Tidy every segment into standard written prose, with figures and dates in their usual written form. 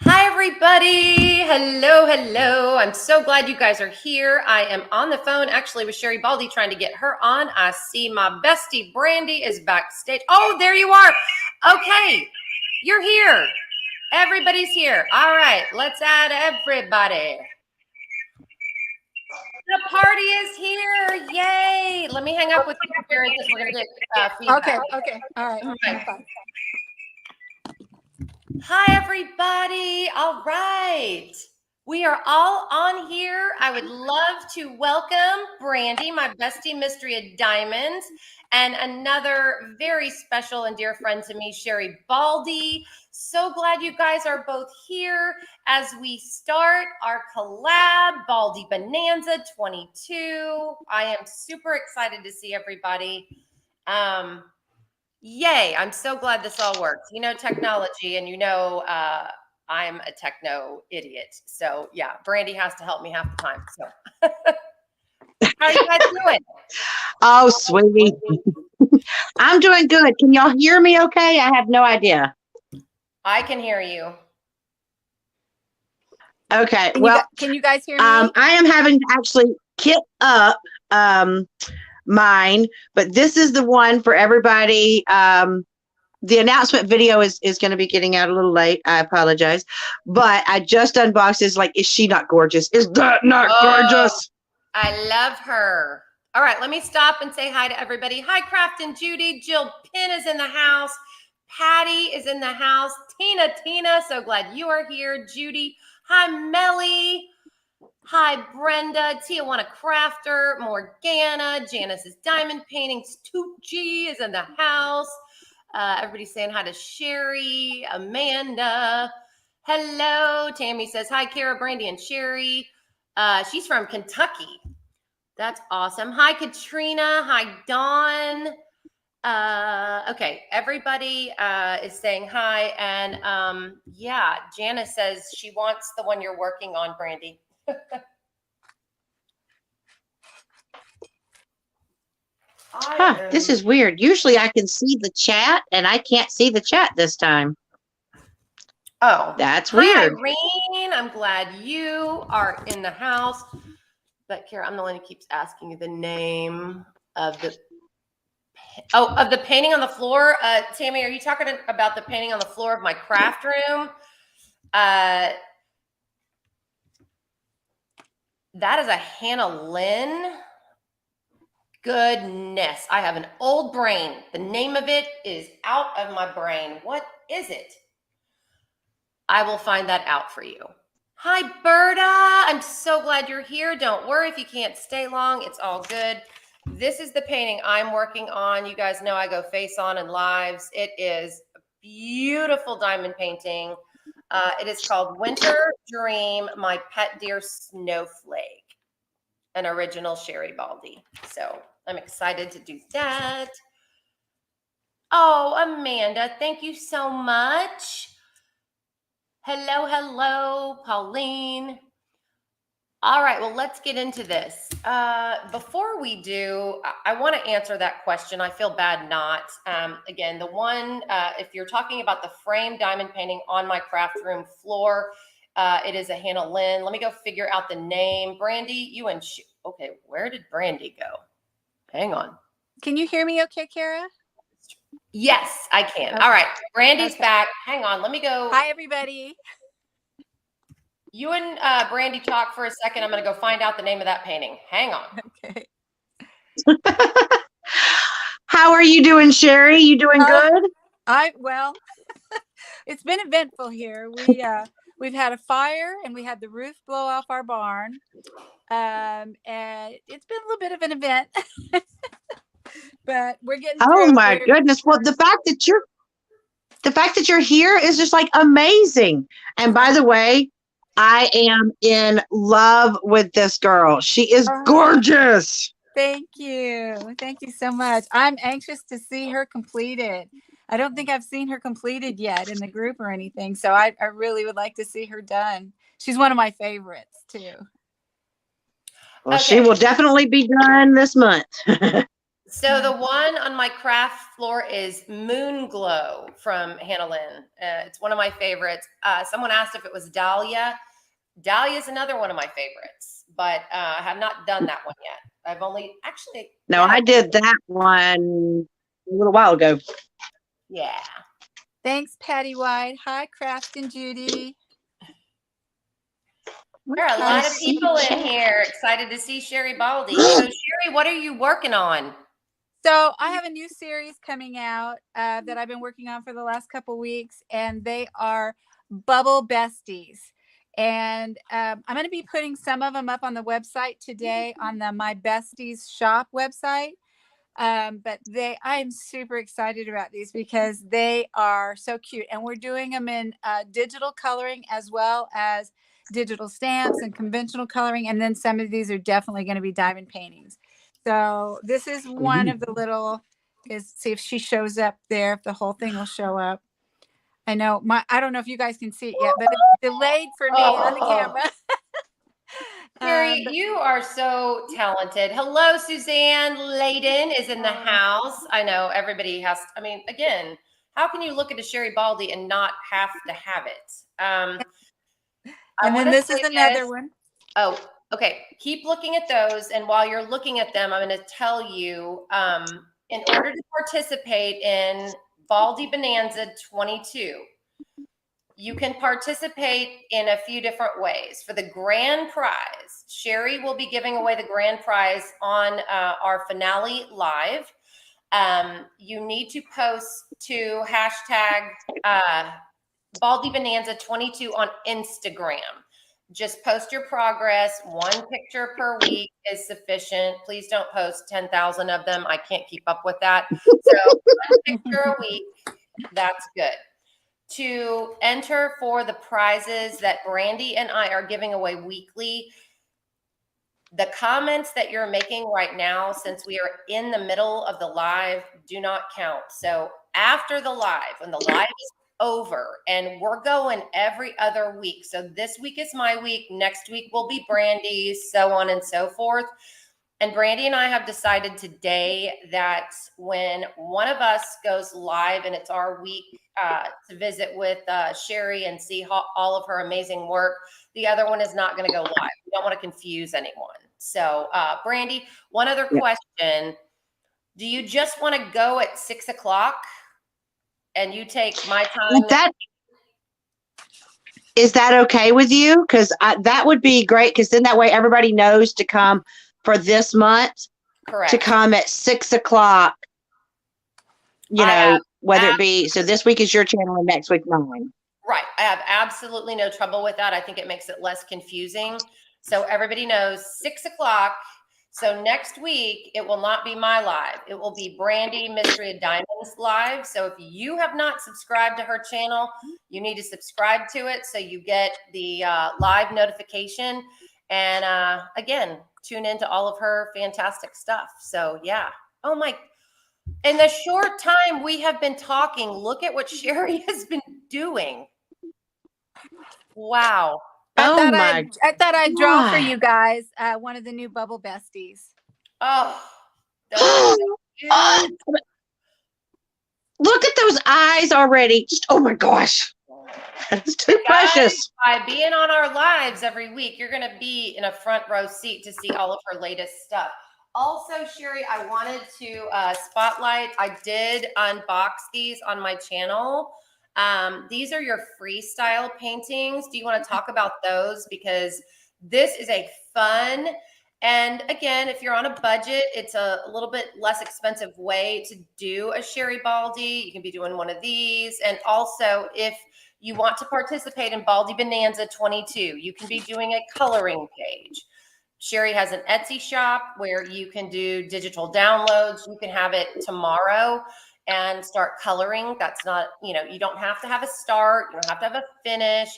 Hi, everybody. Hello, hello. I'm so glad you guys are here. I am on the phone actually with Sherri Baldy trying to get her on. I see my bestie Brandy is backstage. Oh, there you are. Okay, you're here. Everybody's here. All right, let's add everybody. The party is here. Yay. Let me hang up with you, Karen, because we're going to get feedback. Okay. All right. Hi, everybody. All right. We are all on here. I would love to welcome Brandy, my bestie, Mystria Diamonds, and another very special and dear friend to me, Sherri Baldy. So glad you guys are both here as we start our collab, Baldy Bonanza 22. I am super excited to see everybody. Yay, I'm so glad this all works. You know, technology, and you know, I'm a techno idiot. So yeah, Brandy has to help me half the time. So how are you guys doing? Oh, sweetie. I'm doing good. Can y'all hear me okay? I have no idea. I can hear you. Okay. Can you guys hear me? I am having to actually kit up mine, but this is the one for everybody. The announcement video is going to be getting out a little late. I apologize, but I just unboxed it. It's like, is she not gorgeous? Is that not gorgeous? I love her. All right, let me stop and say hi to everybody. Hi, Craft and Judy. Jill Pin is in the house. Patty is in the house. Tina, so glad you are here. Judy. Hi, Melly. Hi, Brenda. Tijuana Crafter. Morgana. Janice's Diamond Paintings. Tucci is in the house. Everybody's saying hi to Sherri. Amanda. Hello. Tammy says hi, Kara, Brandy, and Sherri. She's from Kentucky. That's awesome. Hi, Katrina. Hi, Dawn. Okay, everybody is saying hi. And yeah, Janice says she wants the one you're working on, Brandy. This is weird. Usually I can see the chat, and I can't see the chat this time. Oh, that's weird. Hi, Irene. I'm glad you are in the house. But Kara, I'm the one who keeps asking you the name of the painting on the floor. Tammy, are you talking about the painting on the floor of my craft room? That is a Hannah Lynn. Goodness, I have an old brain. The name of it is out of my brain. What is it? I will find that out for you. Hi, Berta. I'm so glad you're here. Don't worry if you can't stay long. It's all good. This is the painting I'm working on. You guys know I go face on in lives. It is a beautiful diamond painting. It is called Winter Dream, My Pet Dear Snowflake, an original Sherri Baldy. So I'm excited to do that. Oh, Amanda, thank you so much. Hello, Pauline. All right, well, let's get into this. Before we do, I want to answer that question. I feel bad not. Again, the one, if you're talking about the framed diamond painting on my craft room floor, it is a Hannah Lynn. Let me go figure out the name. Brandy, you and okay, where did Brandy go? Hang on. Can you hear me okay, Kara? Yes, I can. Okay. All right, Brandy's back. Hang on, let me go. Hi, everybody. You and Brandy talk for a second. I'm going to go find out the name of that painting. Hang on. Okay. How are you doing, Sherri? You doing good? Well, it's been eventful here. We've had a fire and we had the roof blow off our barn. And it's been a little bit of an event. But we're getting through. Oh my goodness. Well, the fact that you're here is just like amazing. And by the way, I am in love with this girl. She is gorgeous. Thank you. Thank you so much. I'm anxious to see her completed. I don't think I've seen her completed yet in the group or anything. So I really would like to see her done. She's one of my favorites too. Well, she will definitely be done this month. So the one on my craft floor is Moon Glow from Hannah Lynn. It's one of my favorites. Someone asked if it was Dahlia. Dahlia is another one of my favorites, but I have not done that one yet. I've only actually. No, I did that one a little while ago. Yeah. Thanks, Patty White. Hi, Craft and Judy. There are a lot of people in here excited to see Sherri Baldy. So Sherri, what are you working on? So I have a new series coming out that I've been working on for the last couple weeks, and they are Bubble Besties. And I'm going to be putting some of them up on the website today on the My Besties shop website. But I am super excited about these because they are so cute, and we're doing them in digital coloring as well as digital stamps and conventional coloring. And then some of these are definitely going to be diamond paintings. So this is one of the little, see if she shows up there, if the whole thing will show up. I know I don't know if you guys can see it yet, but it's delayed for me on the camera. Sherri, you are so talented. Hello, Suzanne Layden is in the house. I know everybody has, I mean, again, how can you look at a Sherri Baldy and not have to have it? And then this is another one. Oh, okay. Keep looking at those. And while you're looking at them, I'm going to tell you, in order to participate in Baldy Bonanza 22, you can participate in a few different ways. For the grand prize, Sherri will be giving away the grand prize on our finale live. You need to post to hashtag Baldy Bonanza 22 on Instagram. Just post your progress. 1 picture per week is sufficient. Please don't post 10,000 of them. I can't keep up with that. So 1 picture a week, that's good. To enter for the prizes that Brandy and I are giving away weekly, the comments that you're making right now, since we are in the middle of the live, do not count. So after the live, when the live is over, and we're going every other week. So this week is my week. Next week will be Brandy's, so on and so forth. And Brandy and I have decided today that when one of us goes live and it's our week to visit with Sherri and see all of her amazing work, the other one is not going to go live. We don't want to confuse anyone. So Brandy, one other question. Do you just want to go at 6 o'clock and you take my time? Is that okay with you? Because that would be great, because then that way everybody knows to come for this month. Correct. To come at 6 o'clock, whether it be, so this week is your channel and next week mine. Right. I have absolutely no trouble with that. I think it makes it less confusing. So everybody knows 6 o'clock. So next week, it will not be my live. It will be Brandy Mystria Diamonds live. So if you have not subscribed to her channel, you need to subscribe to it so you get the live notification. And again, tune into all of her fantastic stuff. So yeah. Oh my, in the short time we have been talking, look at what Sherri has been doing. Wow. I thought I'd draw for you guys one of the new Bubble Besties. Oh, look at those eyes already. Oh my gosh. That's too precious. By being on our lives every week, you're going to be in a front row seat to see all of her latest stuff. Also, Sherri, I wanted to spotlight. I did unbox these on my channel. These are your freestyle paintings. Do you want to talk about those? Because this is a fun, and again, if you're on a budget, it's a little bit less expensive way to do a Sherri Baldy. You can be doing one of these. And also, if you want to participate in Baldy Bonanza 22, you can be doing a coloring page. Sherri has an Etsy shop where you can do digital downloads. You can have it tomorrow and start coloring. That's not, you don't have to have a start. You don't have to have a finish.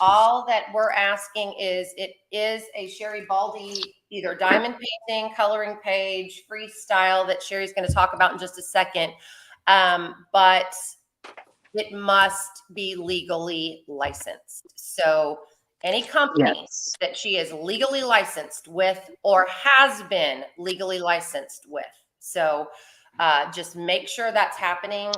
All that we're asking is, it is a Sherri Baldy, either diamond painting, coloring page, freestyle that Sherri's going to talk about in just a second. But it must be legally licensed. So any company that she is legally licensed with or has been legally licensed with. So just make sure that's happening.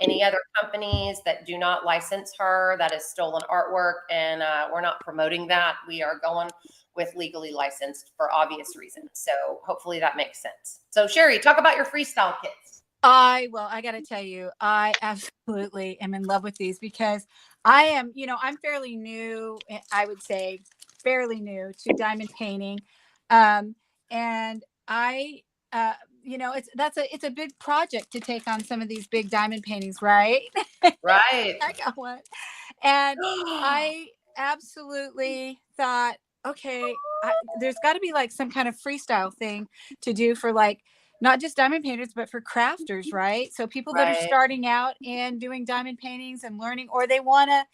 Any other companies that do not license her, that is stolen artwork, and we're not promoting that. We are going with legally licensed for obvious reasons. So hopefully that makes sense. So Sherri, talk about your freestyle kits. I got to tell you, I absolutely am in love with these because I am, I'm fairly new, I would say fairly new to diamond painting. And I, it's a big project to take on some of these big diamond paintings, right? Right. I got one. And I absolutely thought, okay, there's got to be like some kind of freestyle thing to do for like not just diamond painters, but for crafters, right? So people that are Right. starting out and doing diamond paintings and learning, or they want to,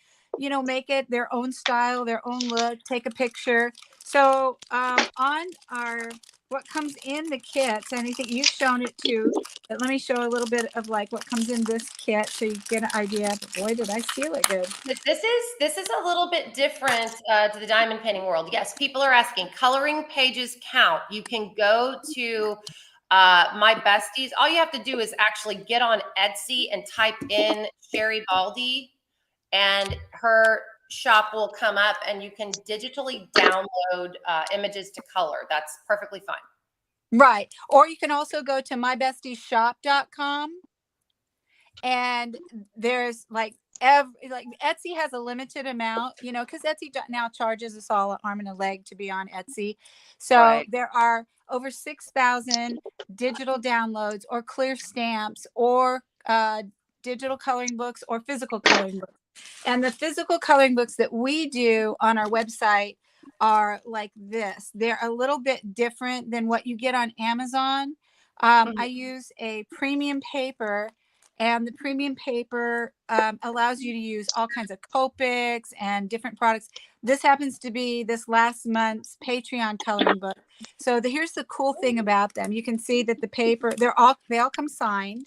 make it their own style, their own look, take a picture. So on our what comes in the kits, and I think you've shown it too. But let me show a little bit of like what comes in this kit so you get an idea. But boy, did I seal it good. This is a little bit different to the diamond painting world. Yes, people are asking, coloring pages count. You can go to my besties. All you have to do is actually get on Etsy and type in Sherri Baldy, and her shop will come up, and you can digitally download images to color. That's perfectly fine. Right. Or you can also go to mybestieshop.com, and there's like Etsy has a limited amount, because Etsy now charges us all an arm and a leg to be on Etsy. So Right. there are over 6,000 digital downloads or clear stamps or digital coloring books or physical coloring books. And the physical coloring books that we do on our website are like this. They're a little bit different than what you get on Amazon. I use a premium paper, and the premium paper allows you to use all kinds of Copics and different products. This happens to be this last month's Patreon coloring book. So here's the cool thing about them. You can see that the paper, they all come signed.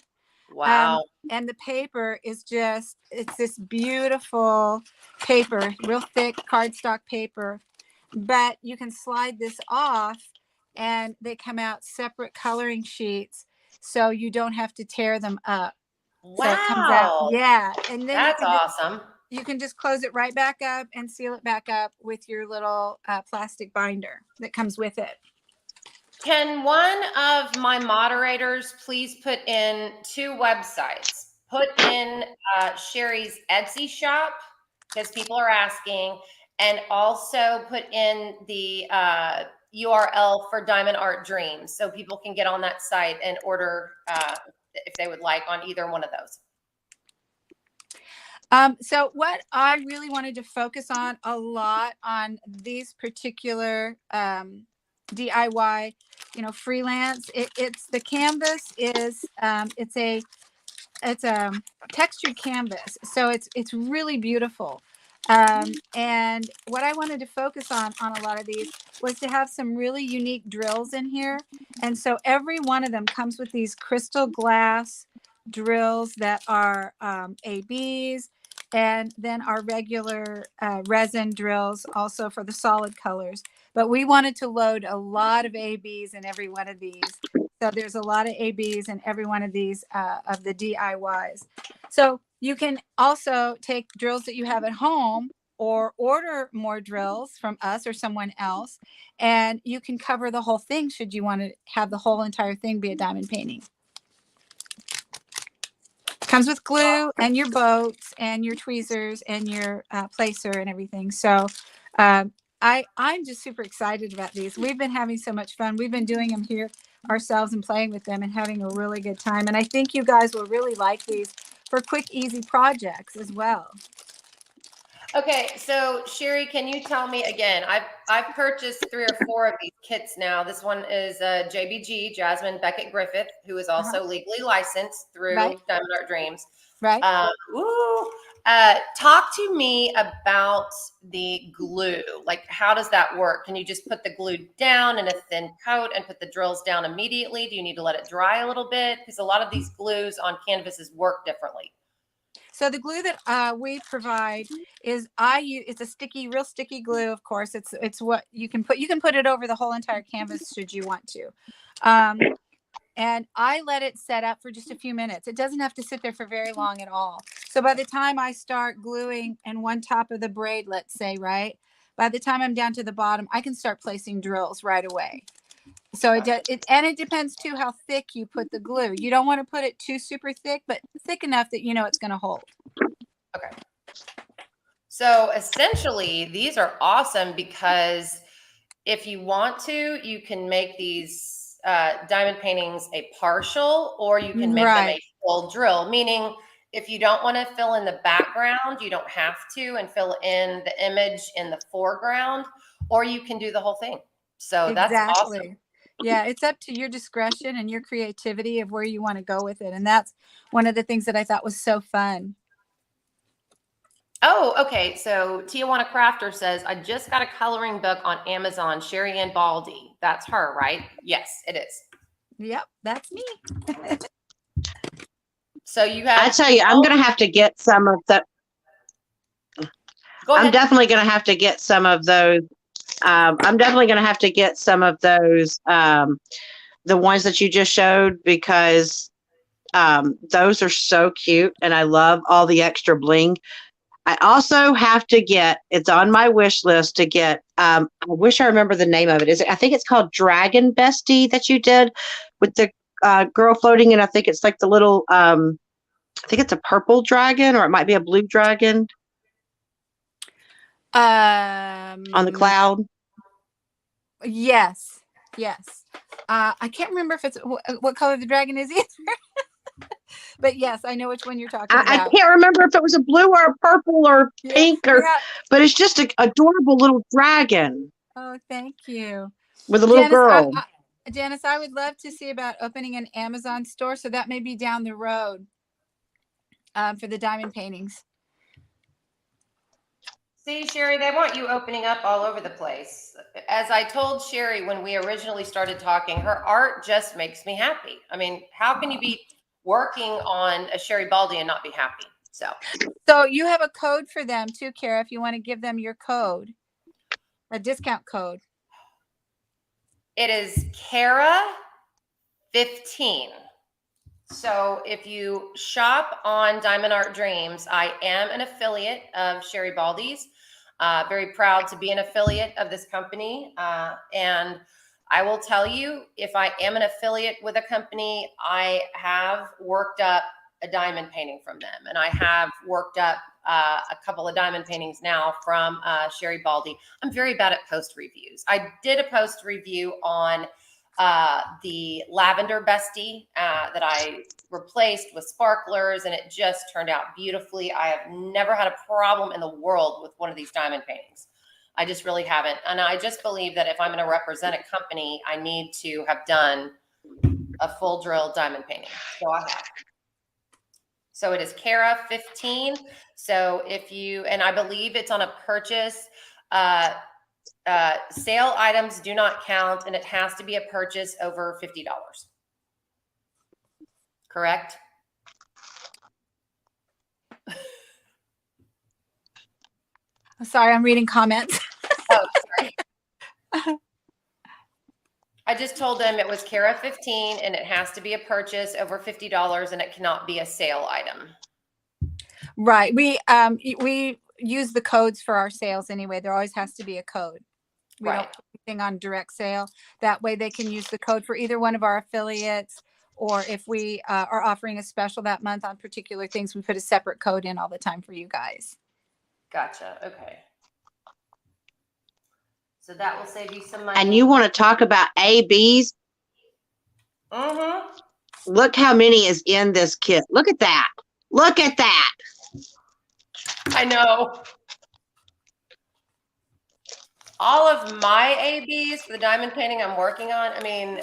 Wow. And the paper is it's this beautiful paper, real thick cardstock paper, but you can slide this off and they come out separate coloring sheets. So you don't have to tear them up. Wow. So it comes out, yeah. And then that's awesome. You can just close it right back up and seal it back up with your little plastic binder that comes with it. Can one of my moderators please put in 2 websites? Put in Sherri's Etsy shop, because people are asking, and also put in the URL for Diamond Art Dreams, so people can get on that site and order if they would like on either one of those. So what I really wanted to focus on a lot on these particular DIY, freelance. It's the canvas is it's a textured canvas, so it's really beautiful. And what I wanted to focus on a lot of these was to have some really unique drills in here. And so every one of them comes with these crystal glass drills that are ABs, and then our regular resin drills also for the solid colors. But we wanted to load a lot of ABs in every one of these. So there's a lot of ABs in every one of these of the DIYs. So you can also take drills that you have at home or order more drills from us or someone else, and you can cover the whole thing should you want to have the whole entire thing be a diamond painting. Comes with glue and your boats and your tweezers and your placer and everything. So I'm just super excited about these. We've been having so much fun. We've been doing them here ourselves and playing with them and having a really good time. And I think you guys will really like these for quick, easy projects as well. Okay, so Sherri, can you tell me again? I've purchased 3 or 4 of these kits now. This one is JBG, Jasmine Beckett Griffith, who is also legally licensed through Diamond Art Dreams. Right. Talk to me about the glue. Like, how does that work? Can you just put the glue down in a thin coat and put the drills down immediately? Do you need to let it dry a little bit? Because a lot of these glues on canvases work differently. So the glue that we provide is it's a real sticky glue. Of course, it's what you can put it over the whole entire canvas should you want to. and I let it set up for just a few minutes. It doesn't have to sit there for very long at all. So by the time I start gluing and one top of the braid, let's say, right, by the time I'm down to the bottom, I can start placing drills right away. So it depends too how thick you put the glue. You don't want to put it too super thick, but thick enough that you know it's going to hold. Okay. So essentially, these are awesome because if you want to, you can make these diamond paintings a partial, or you can make them a full drill, meaning if you don't want to fill in the background, you don't have to, and fill in the image in the foreground, or you can do the whole thing. So that's awesome. Yeah, it's up to your discretion and your creativity of where you want to go with it. And that's one of the things that I thought was so fun. Oh, okay. So Tijuana Crafter says, I just got a coloring book on Amazon, Sherri Baldy. That's her, right? Yes, it is. Yep, that's me. So you have. I tell you, I'm going to have to get some of the. Go ahead. I'm definitely going to have to get some of those. I'm definitely going to have to get some of those, the ones that you just showed, because those are so cute, and I love all the extra bling. I also have to get, it's on my wish list to get, I wish I remember the name of it. I think it's called Dragon Bestie that you did with the girl floating, and I think it's like the little, I think it's a purple dragon, or it might be a blue dragon on the cloud. Yes. I can't remember if it's what color the dragon is either. But yes, I know which one you're talking about. I can't remember if it was a blue or a purple or pink, but it's just an adorable little dragon. Oh, thank you. With a little girl. Janice, I would love to see about opening an Amazon store. So that may be down the road for the diamond paintings. See, Sherri, they want you opening up all over the place. As I told Sherri when we originally started talking, her art just makes me happy. I mean, how can you be working on a Sherri Baldy and not be happy? So you have a code for them too, Kara, if you want to give them your code, a discount code. It is Kara 15. So if you shop on Diamond Art Dreams, I am an affiliate of Sherri Baldy's. Very proud to be an affiliate of this company. And I will tell you, if I am an affiliate with a company, I have worked up a diamond painting from them. And I have worked up a couple of diamond paintings now from Sherri Baldy. I'm very bad at post reviews. I did a post review on the lavender bestie that I replaced with sparklers, and it just turned out beautifully. I have never had a problem in the world with one of these diamond paintings. I just really haven't. And I just believe that if I'm going to represent a company, I need to have done a full drill diamond painting. So I have. So it is Kara 15. So if you, and I believe it's on a purchase, sale items do not count, and it has to be a purchase over $50. Correct? Sorry, I'm reading comments. Oh, sorry. I just told them it was Kara 15, and it has to be a purchase over $50, and it cannot be a sale item. Right. We use the codes for our sales anyway. There always has to be a code. We don't put anything on direct sale. That way they can use the code for either one of our affiliates, or if we are offering a special that month on particular things, we put a separate code in all the time for you guys. Gotcha. Okay. So that will save you some money. And you want to talk about ABs? Mm-hmm. Look how many is in this kit. Look at that. Look at that. I know. All of my ABs for the diamond painting I'm working on, I mean,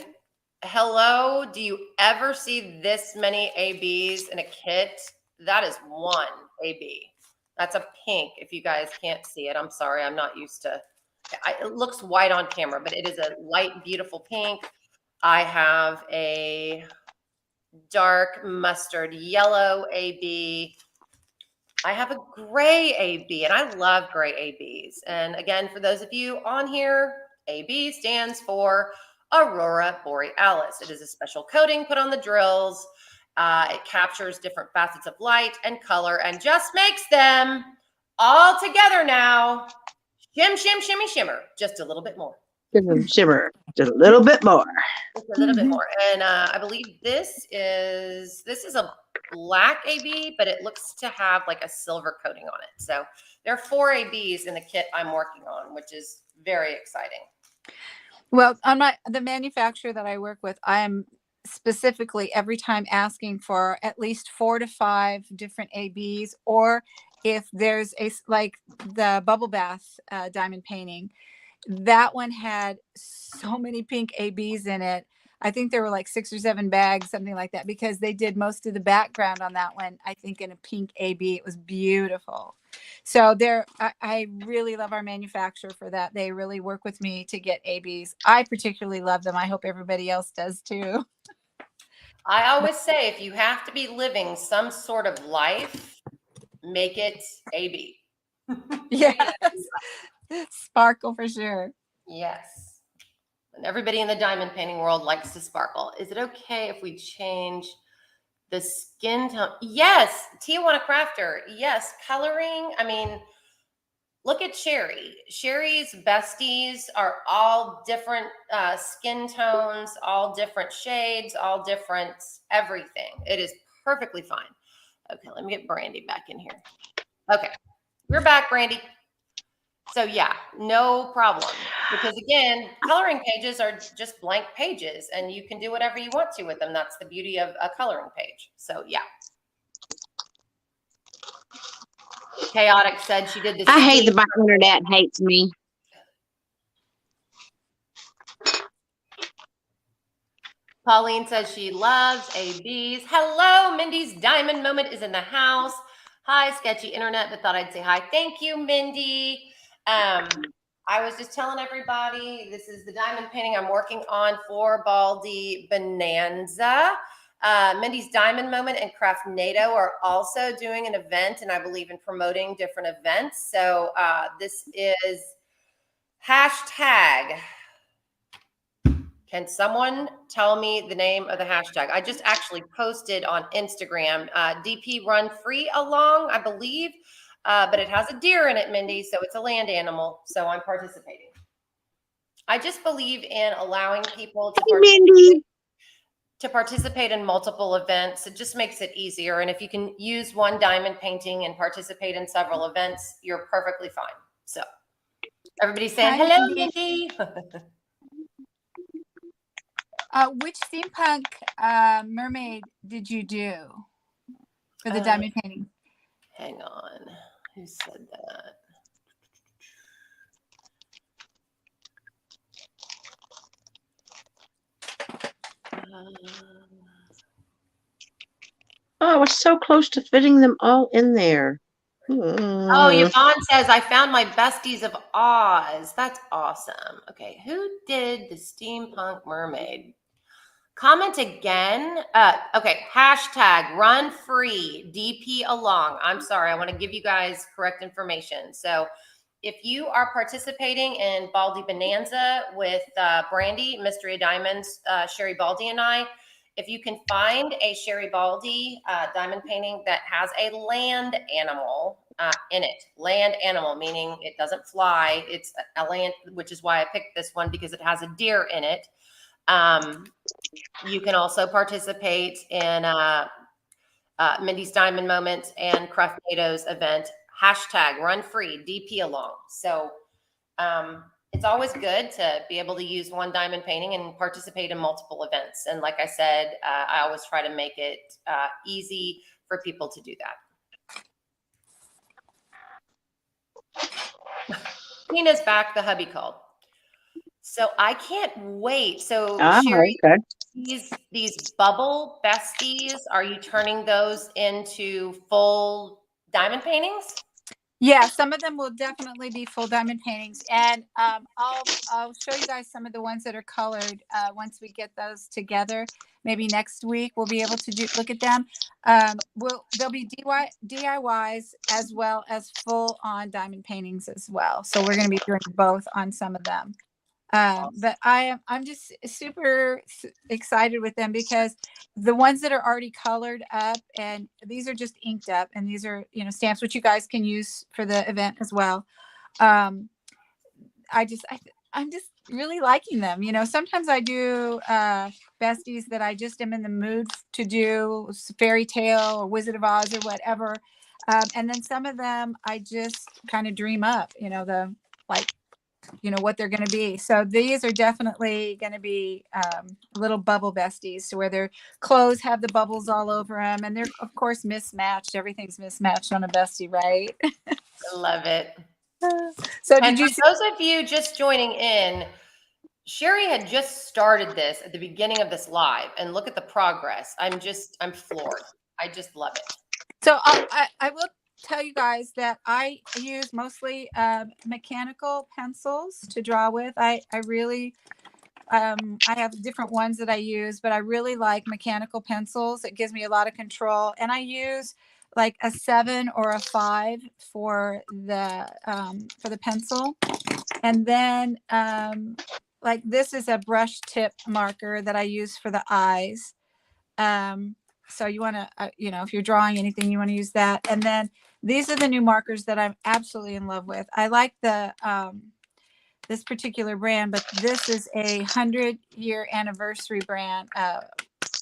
hello, do you ever see this many ABs in a kit? That is one AB. That's a pink. If you guys can't see it, I'm sorry. I'm not used to it. Looks white on camera, but it is a light, beautiful pink. I have a dark mustard yellow AB. I have a gray AB, and I love gray ABs. And again, for those of you on here, AB stands for Aurora Borealis. It is a special coating put on the drills. It captures different facets of light and color and just makes them all together now. Shim, shim, shimmy, shimmer. Just a little bit more. Shimmer. Just a little bit more. Just a little bit more. And I believe this is a black AB, but it looks to have like a silver coating on it. So there are 4 ABs in the kit I'm working on, which is very exciting. Well, on the manufacturer that I work with, I am specifically every time asking for at least 4 to 5 different ABs, or if there's like the bubble bath diamond painting, that one had so many pink ABs in it. I think there were like 6 or 7 bags, something like that, because they did most of the background on that one, I think, in a pink AB. It was beautiful. So I really love our manufacturer for that. They really work with me to get ABs. I particularly love them. I hope everybody else does too. I always say, if you have to be living some sort of life, make it AB. Yes. Sparkle for sure. Yes. And everybody in the diamond painting world likes to sparkle. Is it okay if we change the skin tone? Yes. Tijuana Crafter. Yes. Coloring. I mean, look at Sherri. Sherri's besties are all different skin tones, all different shades, all different everything. It is perfectly fine. Okay, let me get Brandy back in here. Okay, we're back, Brandy. So yeah, no problem. Because again, coloring pages are just blank pages and you can do whatever you want to with them. That's the beauty of a coloring page. So yeah. Chaotic said she did this. I hate that my internet hates me. Pauline says she loves ABs. Hello, Mindy's Diamond Moment is in the house. Hi, sketchy internet, but thought I'd say hi. Thank you, Mindy. I was just telling everybody, this is the diamond painting I'm working on for Baldy Bonanza. Mindy's Diamond Moment and Craftnado are also doing an event, and I believe in promoting different events. So this is hashtag. Can someone tell me the name of the hashtag? I just actually posted on Instagram, DP Run Free Along, I believe, but it has a deer in it, Mindy, so it's a land animal, so I'm participating. I just believe in allowing people to participate in multiple events. It just makes it easier, and if you can use one diamond painting and participate in several events, you're perfectly fine. So everybody's saying, Hi, hello, Mindy. Mindy. Which steampunk mermaid did you do for the diamond painting? Hang on. Who said that? Oh, I was so close to fitting them all in there. Oh, Yvonne says, I found my besties of Oz. That's awesome. Okay, who did the steampunk mermaid? Comment again. Okay, hashtag run free DP along. I'm sorry, I want to give you guys correct information. So if you are participating in Baldy Bonanza with Brandy, Mystria Diamonds, Sherri Baldy and I, if you can find a Sherri Baldy diamond painting that has a land animal in it, land animal, meaning it doesn't fly, it's a land, which is why I picked this one because it has a deer in it. You can also participate in Mindy's Diamond Moment and Craftnado's event, hashtag run free DP along. So it's always good to be able to use one diamond painting and participate in multiple events. And like I said, I always try to make it easy for people to do that. Tina's back, the hubby called. So I can't wait. So Sherri, okay. these bubble besties, are you turning those into full diamond paintings? Yeah, some of them will definitely be full diamond paintings, and I'll show you guys some of the ones that are colored once we get those together. Maybe next week we'll be able to look at them. There'll be DIYs as well as full on diamond paintings as well. So we're going to be doing both on some of them. But I'm just super excited with them because the ones that are already colored up, and these are just inked up, and these are, you know, stamps, which you guys can use for the event as well. Um, I'm just really liking them. You know, sometimes I do besties that I just am in the mood to do, fairy tale or Wizard of Oz or whatever. And then some of them I just kind of dream up, you know, like, you know, what they're going to be. So these are definitely going to be little bubble besties, to where their clothes have the bubbles all over them. And they're, of course, mismatched. Everything's mismatched on a bestie, right? I love it. So And did you for see? those of you just joining in, Sherri had just started this at the beginning of this live, and look at the progress. I'm floored. I just love it. So I will tell you guys that I use mostly mechanical pencils to draw with. I really I have different ones that I use, but I really like mechanical pencils. It gives me a lot of control, and I use like a 7 or a 5 for the pencil. And then like this is a brush tip marker that I use for the eyes. So you want to, you know, if you're drawing anything, you want to use that. And then these are the new markers that I'm absolutely in love with. I like the this particular brand, but this is a 100-year anniversary brand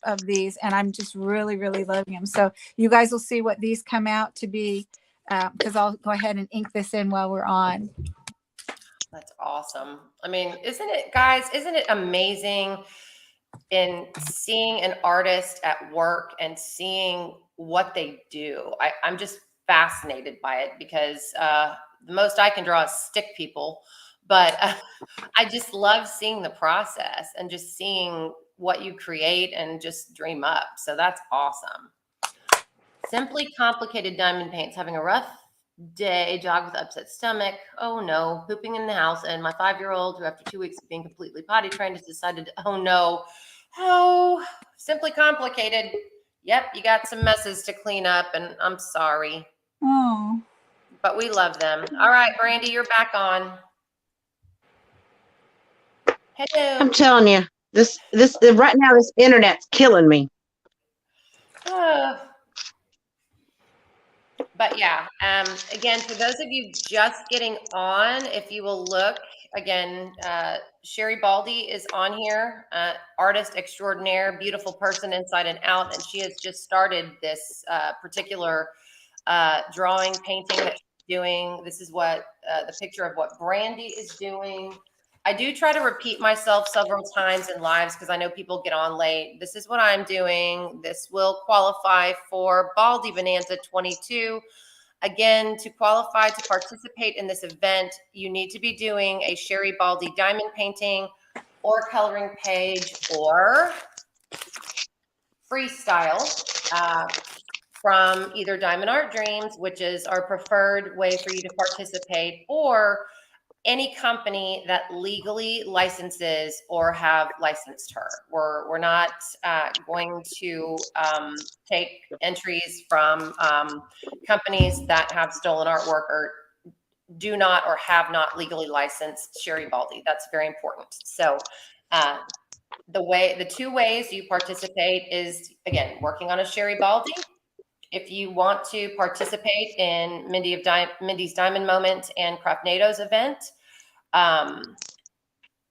of these, and I'm just really, really loving them. So you guys will see what these come out to be, because I'll go ahead and ink this in while we're on. That's awesome. I mean, isn't it, guys, isn't it amazing in seeing an artist at work and seeing what they do? I'm just fascinated by it, because the most I can draw is stick people, but I just love seeing the process and just seeing what you create and just dream up. So that's awesome. Simply Complicated Diamond Paints having a rough day, dog with upset stomach. Oh no, pooping in the house. And my 5-year-old, who after 2 weeks of being completely potty trained, has decided, oh no, oh, Simply Complicated. Yep, you got some messes to clean up, and I'm sorry. Oh. But we love them. All right, Brandy, you're back on. Hello. I'm telling you, this right now, this internet's killing me. But yeah, again, for those of you just getting on, if you will look again, Sherri Baldy is on here, artist extraordinaire, beautiful person inside and out, and she has just started this particular drawing, painting that she's doing. This is what the picture of what Brandy is doing. I do try to repeat myself several times in lives because I know people get on late. This is what I'm doing. This will qualify for Baldy Bonanza 22. Again, to qualify to participate in this event, you need to be doing a Sherri Baldy diamond painting or coloring page or freestyle from either Diamond Art Dreams, which is our preferred way for you to participate, or any company that legally licenses or have licensed her. We're not going to take entries from companies that have stolen artwork or do not or have not legally licensed Sherri Baldy. That's very important. So the 2 ways you participate is, again, working on a Sherri Baldy. If you want to participate in Mindy's Diamond Moment and Craftnado's event,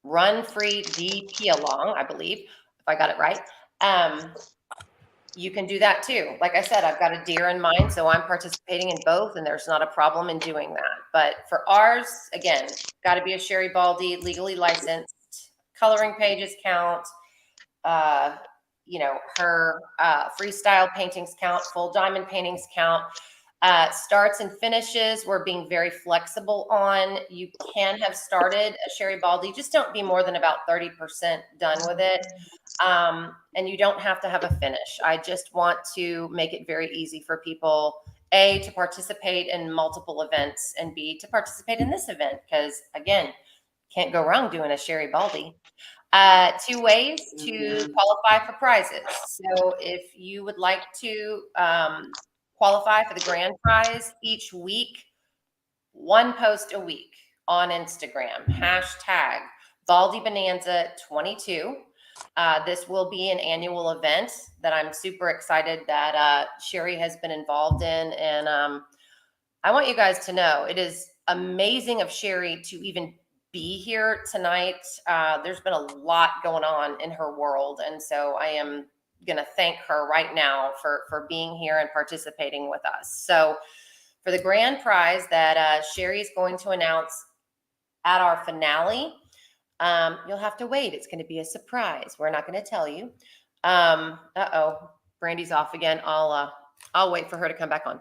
Run Free DP Along, I believe, if I got it right, you can do that too. Like I said, I've got a deer in mind, so I'm participating in both, and there's not a problem in doing that. But for ours, again, got to be a Sherri Baldy, legally licensed. Coloring pages count. You know, her freestyle paintings count, full diamond paintings count. Starts and finishes, we're being very flexible on. You can have started a Sherri Baldy, just don't be more than about 30% done with it. And you don't have to have a finish. I just want to make it very easy for people, A, to participate in multiple events, and B, to participate in this event, because again, can't go wrong doing a Sherri Baldy. 2 ways to qualify for prizes. So if you would like to qualify for the grand prize each week, 1 post a week on Instagram, hashtag Baldy Bonanza 22. This will be an annual event that I'm super excited that Sherri has been involved in. And I want you guys to know it is amazing of Sherri to even be here tonight. There's been a lot going on in her world. And so I am going to thank her right now for being here and participating with us. So for the grand prize that Sherri is going to announce at our finale, you'll have to wait. It's going to be a surprise. We're not going to tell you. Uh-oh, Brandy's off again. I'll wait for her to come back on.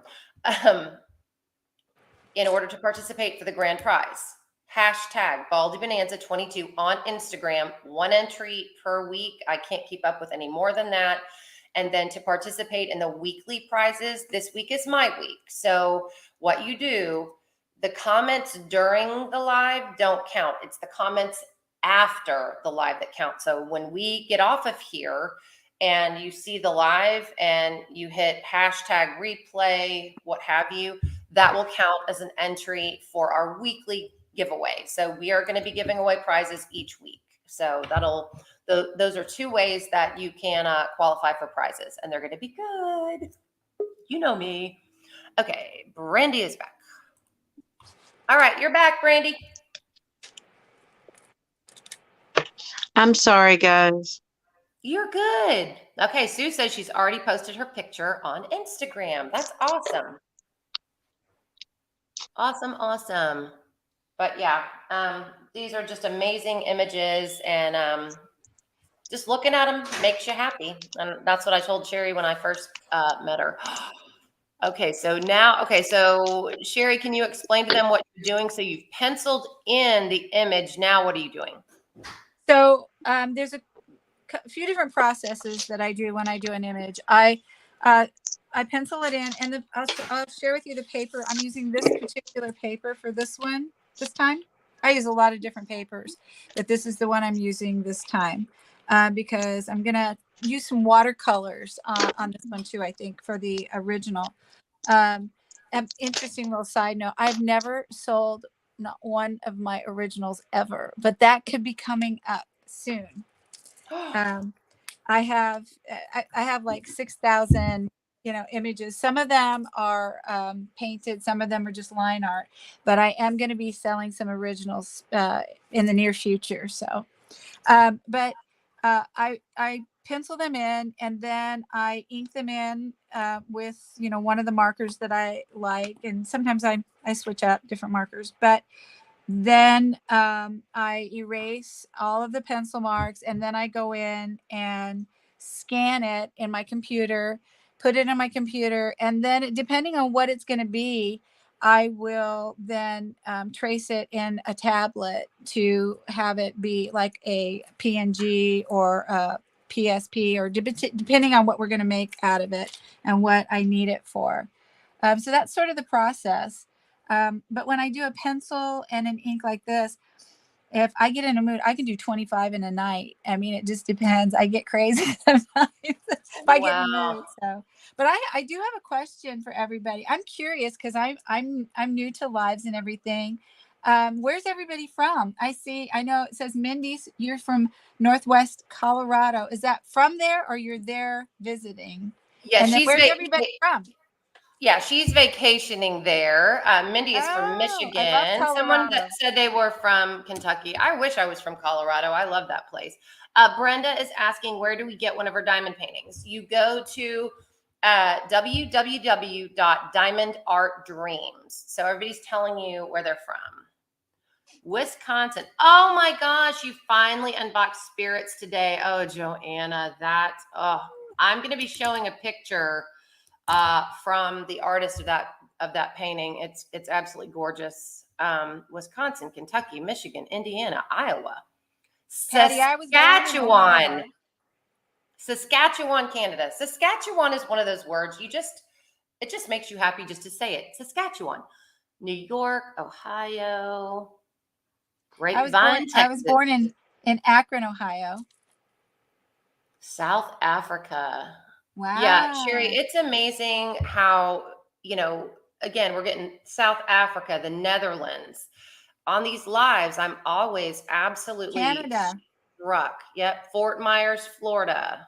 In order to participate for the grand prize, hashtag Baldy Bonanza 22 on Instagram, 1 entry per week. I can't keep up with any more than that. And then to participate in the weekly prizes, this week is my week. So what you do, the comments during the live don't count. It's the comments after the live that count. So when we get off of here and you see the live and you hit hashtag replay, what have you, that will count as an entry for our weekly giveaway. So we are going to be giving away prizes each week. So those are 2 ways that you can qualify for prizes, and they're going to be good. You know me. Okay, Brandy is back. All right, you're back, Brandy. I'm sorry, guys. You're good. Okay, Sue says she's already posted her picture on Instagram. That's awesome. Awesome. But yeah, these are just amazing images, and just looking at them makes you happy. And that's what I told Sherri when I first met her. Okay, so Sherri, can you explain to them what you're doing? So you've penciled in the image. Now what are you doing? So there's a few different processes that I do when I do an image. I pencil it in, and I'll share with you the paper. I'm using this particular paper for this one this time. I use a lot of different papers, but this is the one I'm using this time because I'm going to use some watercolors on this one too, I think, for the original. An interesting little side note, I've never sold not one of my originals ever, but that could be coming up soon. I have like 6,000 images. Some of them are painted, some of them are just line art, but I am going to be selling some originals in the near future. So but I pencil them in, and then I ink them in with one of the markers that I like, and sometimes I switch out different markers, but then I erase all of the pencil marks, and then I go in and scan it in my computer, put it in my computer, and then depending on what it's going to be, I will then trace it in a tablet to have it be like a PNG or a PSP, or depending on what we're going to make out of it and what I need it for. So that's sort of the process. But when I do a pencil and an ink like this, if I get in a mood, I can do 25 in a night. I mean, it just depends. I get crazy sometimes if I get in a mood. So, but I do have a question for everybody. I'm curious because I'm new to lives and everything. Where's everybody from? I know it says Mindy's. You're from Northwest Colorado. Is that from there, or you're there visiting? Yeah, and then where's everybody from? Yeah, she's vacationing there. Mindy is from Michigan. I love Someone that said they were from Kentucky. I wish I was from Colorado. I love that place. Brenda is asking, where do we get one of her diamond paintings? You go to www.diamondartdreams. So everybody's telling you where they're from. Wisconsin. Oh my gosh, you finally unboxed spirits today. Oh, Joanna, I'm going to be showing a picture from the artist of that painting. It's absolutely gorgeous. Wisconsin, Kentucky, Michigan, Indiana, Iowa, Patty, Saskatchewan, Canada. Saskatchewan is one of those words it just makes you happy just to say it. Saskatchewan, New York, Ohio, Grapevine, Texas. I was born in Akron, Ohio. South Africa. Wow. Yeah, Sherri, it's amazing how, again, we're getting South Africa, the Netherlands, on these lives, I'm always absolutely Canada. struck. Yep. Fort Myers, Florida.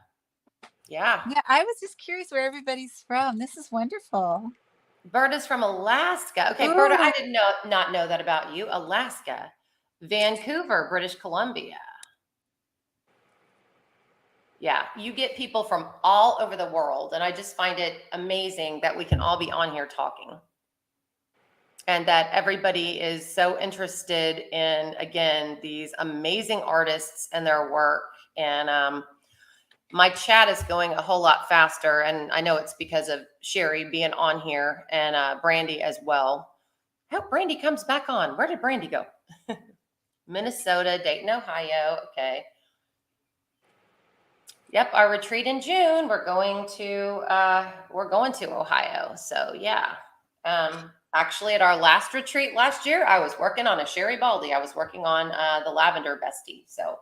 Yeah. Yeah, I was just curious where everybody's from. This is wonderful. Berta's from Alaska. Okay, Ooh. Berta, I did not know that about you. Alaska. Vancouver, British Columbia. Yeah, you get people from all over the world, and I just find it amazing that we can all be on here talking. And that everybody is so interested in, again, these amazing artists and their work. And my chat is going a whole lot faster. And I know it's because of Sherri being on here and Brandy as well. I hope Brandy comes back on. Where did Brandy go? Minnesota, Dayton, Ohio. Okay. Yep, our retreat in June. We're going to Ohio. So yeah. Actually, at our last retreat last year, I was working on a Sherri Baldy. I was working on the Lavender Bestie. So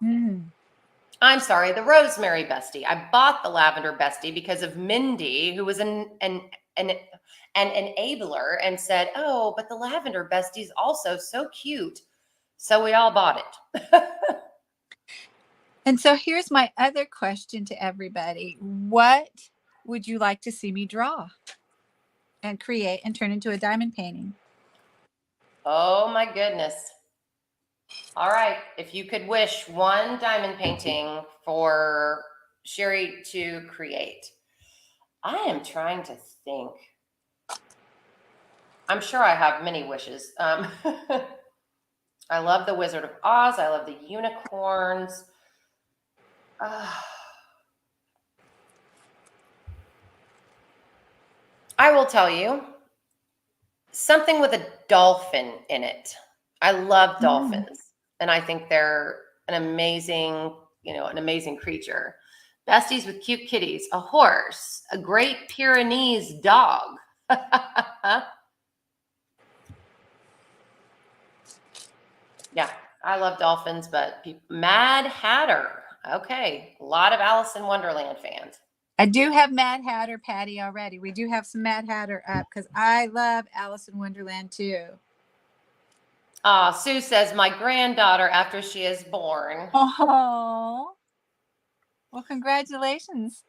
I'm sorry, the Rosemary Bestie. I bought the Lavender Bestie because of Mindy, who was an enabler and said, "Oh, but the Lavender Bestie is also so cute." So we all bought it. And so here's my other question to everybody. What would you like to see me draw and create and turn into a diamond painting? Oh my goodness. All right. If you could wish one diamond painting for Sherri to create, I am trying to think. I'm sure I have many wishes. I love the Wizard of Oz. I love the unicorns. I will tell you something with a dolphin in it. I love dolphins, and I think they're an amazing creature. Besties with cute kitties, a horse, a Great Pyrenees dog. Yeah, I love dolphins, but Mad Hatter. Okay, a lot of Alice in Wonderland fans. I do have Mad Hatter Patty already. We do have some Mad Hatter up because I love Alice in Wonderland too. Sue says, my granddaughter after she is born. Oh, well, congratulations.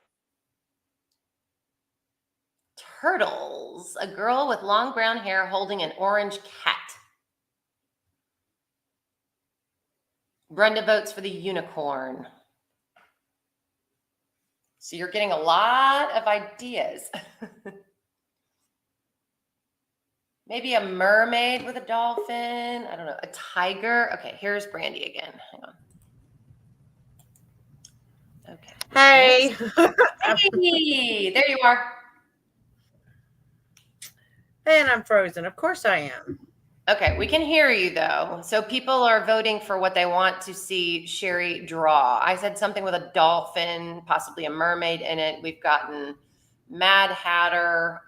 Turtles, a girl with long brown hair holding an orange cat. Brenda votes for the unicorn. So you're getting a lot of ideas. Maybe a mermaid with a dolphin. I don't know. A tiger. Okay, here's Brandy again. Hang on. Okay. Hey. Hey, there you are. And I'm frozen. Of course I am. Okay, we can hear you though. So people are voting for what they want to see Sherri draw. I said something with a dolphin, possibly a mermaid in it. We've gotten Mad Hatter.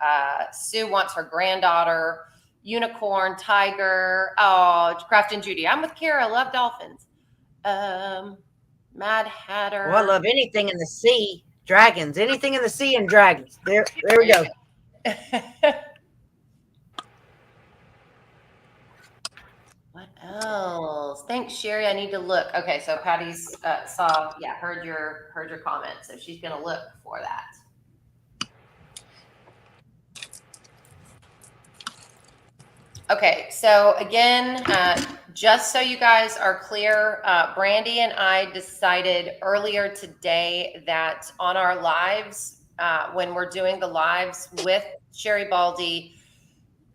Sue wants her granddaughter. Unicorn, tiger. Oh, Craft and Judy. I'm with Kara. I love dolphins. Mad Hatter. Well, I love anything in the sea. Dragons. Anything in the sea and dragons. There we go. What else? Thanks, Sherri. I need to look. Okay, so Patty's heard your comment, so she's gonna look for that. Okay, so again, just so you guys are clear, Brandy and I decided earlier today that on our lives, when we're doing the lives with Sherri Baldy,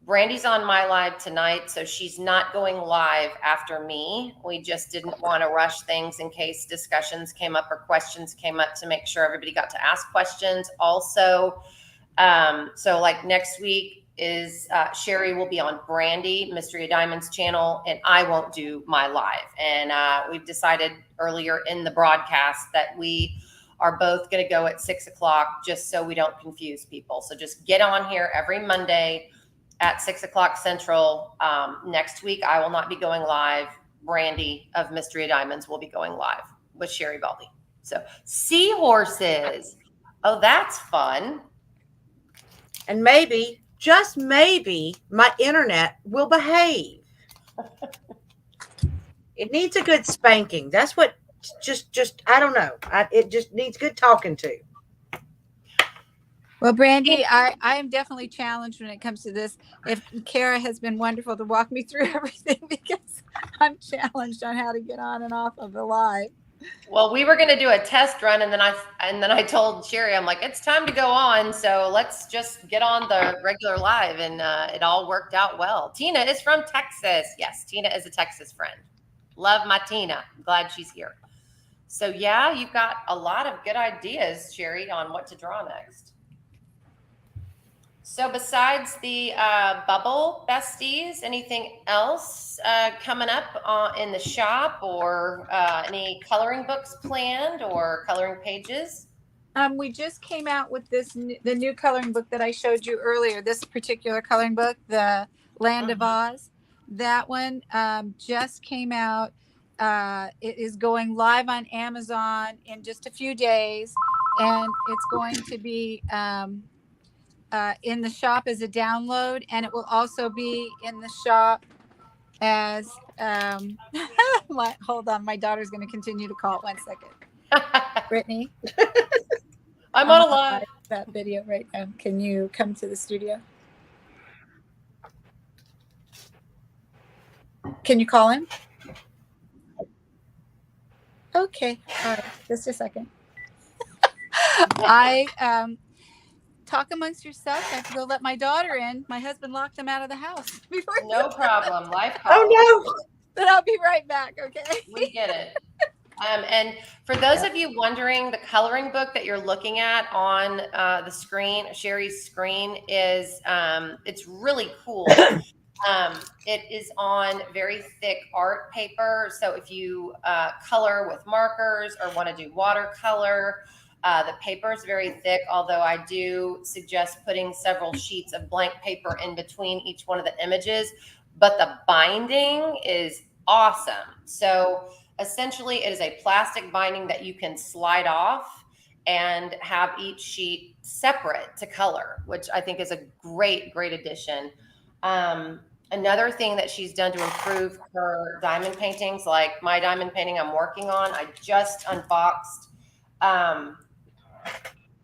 Brandy's on my live tonight, so she's not going live after me. We just didn't want to rush things in case discussions came up or questions came up to make sure everybody got to ask questions. Also, so like next week is Sherri will be on Brandy, Mystria Diamonds channel, and I won't do my live. And we've decided earlier in the broadcast that we are both going to go at 6 o'clock just so we don't confuse people. So just get on here every Monday at 6 o'clock Central. Next week, I will not be going live. Brandy of Mystria Diamonds will be going live with Sherri Baldy. So seahorses. Oh, that's fun. And maybe, just maybe, my internet will behave. It needs a good spanking. That's what. Just I don't know. It just needs good talking to. Well, Brandy, I am definitely challenged when it comes to this. If Kara has been wonderful to walk me through everything because I'm challenged on how to get on and off of the live. Well, we were going to do a test run, and then I told Sherri, I'm like, it's time to go on, so let's just get on the regular live, and it all worked out well. Tina is from Texas. Yes, Tina is a Texas friend. Love my Tina. Glad she's here. So yeah, you've got a lot of good ideas, Sherri, on what to draw next. So besides the bubble besties, anything else coming up in the shop, or any coloring books planned or coloring pages? We just came out with the new coloring book that I showed you earlier. This particular coloring book, the Land of Oz, that one just came out. It is going live on Amazon in just a few days, and it's going to be in the shop as a download, and it will also be in the shop as hold on, my daughter's going to continue to call. 1 second. Brittany, I'm on a live. That video right now. Can you come to the studio? Can you call him? Okay. All right. Just a second. I talk amongst yourself. I have to go let my daughter in. My husband locked them out of the house before. No problem. Life call. Oh no. But I'll be right back. Okay. We get it. And for those of you wondering, the coloring book that you're looking at on the screen, Sherri's screen, is it's really cool. It is on very thick art paper. So if you color with markers or want to do watercolor, the paper is very thick, although I do suggest putting several sheets of blank paper in between each one of the images. But the binding is awesome. So essentially, it is a plastic binding that you can slide off and have each sheet separate to color, which I think is a great, great addition. Another thing that she's done to improve her diamond paintings, like my diamond painting I'm working on, I just unboxed.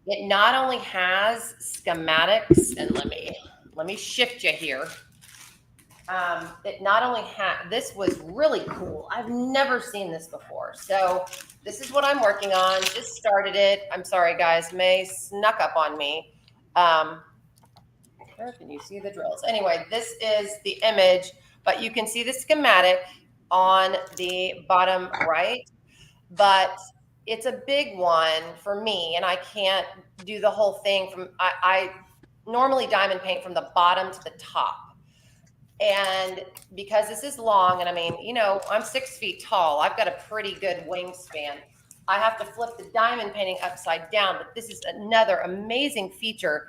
It not only has schematics, and let me shift you here. It not only had, this was really cool. I've never seen this before. So this is what I'm working on. Just started it. I'm sorry, guys. May snuck up on me. Where can you see the drills? Anyway, this is the image, but you can see the schematic on the bottom right. But it's a big one for me, and I can't do the whole thing from, I normally diamond paint from the bottom to the top. And because this is long, and I mean, you know, I'm 6 feet tall, I've got a pretty good wingspan. I have to flip the diamond painting upside down, but this is another amazing feature.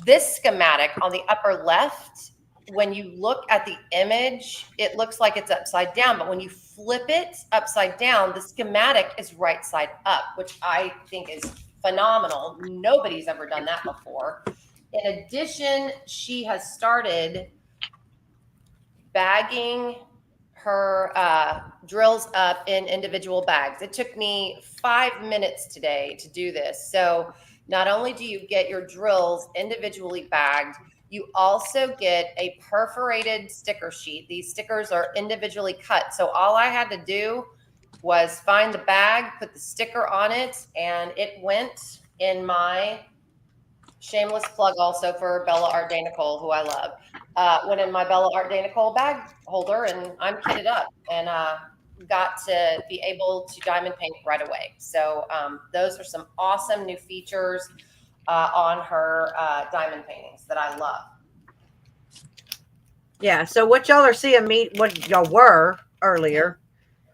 This schematic on the upper left, when you look at the image, it looks like it's upside down, but when you flip it upside down, the schematic is right side up, which I think is phenomenal. Nobody's ever done that before. In addition, she has started bagging her drills up in individual bags. It took me 5 minutes today to do this. So not only do you get your drills individually bagged, you also get a perforated sticker sheet. These stickers are individually cut. So all I had to do was find the bag, put the sticker on it, and it went in my shameless plug also for Bella Art de Nicole, who I love. Went in my Bella Art de Nicole bag holder, and I'm kitted up and got to be able to diamond paint right away. So those are some awesome new features on her diamond paintings that I love. Yeah. So what y'all are seeing me, what y'all were earlier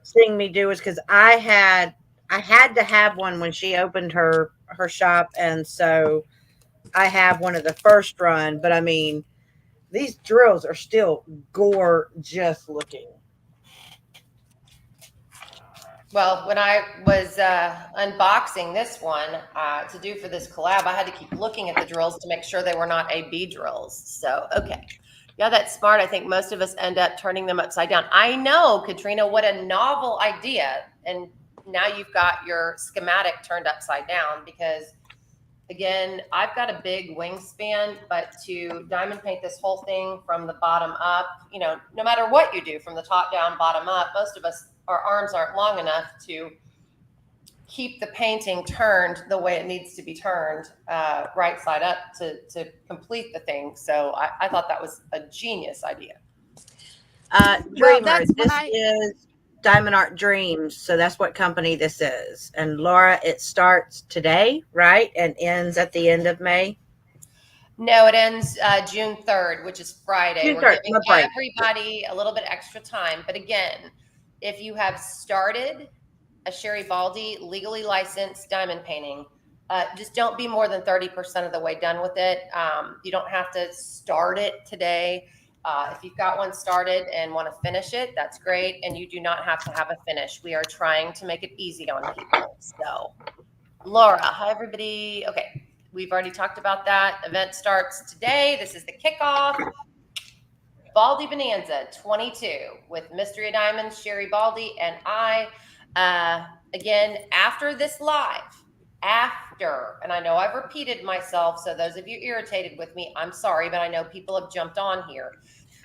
seeing me do is because I had to have one when she opened her shop, and so I have one of the first run. But I mean, these drills are still gorgeous looking. Well, when I was unboxing this one to do for this collab, I had to keep looking at the drills to make sure they were not AB drills. So, okay. Yeah, that's smart. I think most of us end up turning them upside down. I know, Katrina, what a novel idea. And now you've got your schematic turned upside down because, again, I've got a big wingspan, but to diamond paint this whole thing from the bottom up, no matter what you do from the top down, bottom up, most of us, our arms aren't long enough to keep the painting turned the way it needs to be turned, right side up to complete the thing. So I thought that was a genius idea. Dreamer, that's when this is Diamond Art Dreams. So that's what company this is. And Laura, it starts today, right? And ends at the end of May. No, it ends June 3rd, which is Friday. June We're 3rd, giving no break. everybody a little bit extra time. But again, if you have started a Sherri Baldy legally licensed diamond painting, just don't be more than 30% of the way done with it. You don't have to start it today. If you've got one started and want to finish it, that's great. And you do not have to have a finish. We are trying to make it easy on people. So, Laura, hi, everybody. Okay. We've already talked about that. Event starts today. This is the kickoff. Baldy Bonanza 22 with Mystria Diamonds, Sherri Baldy, and I. Again, after this live, and I know I've repeated myself, so those of you irritated with me, I'm sorry, but I know people have jumped on here.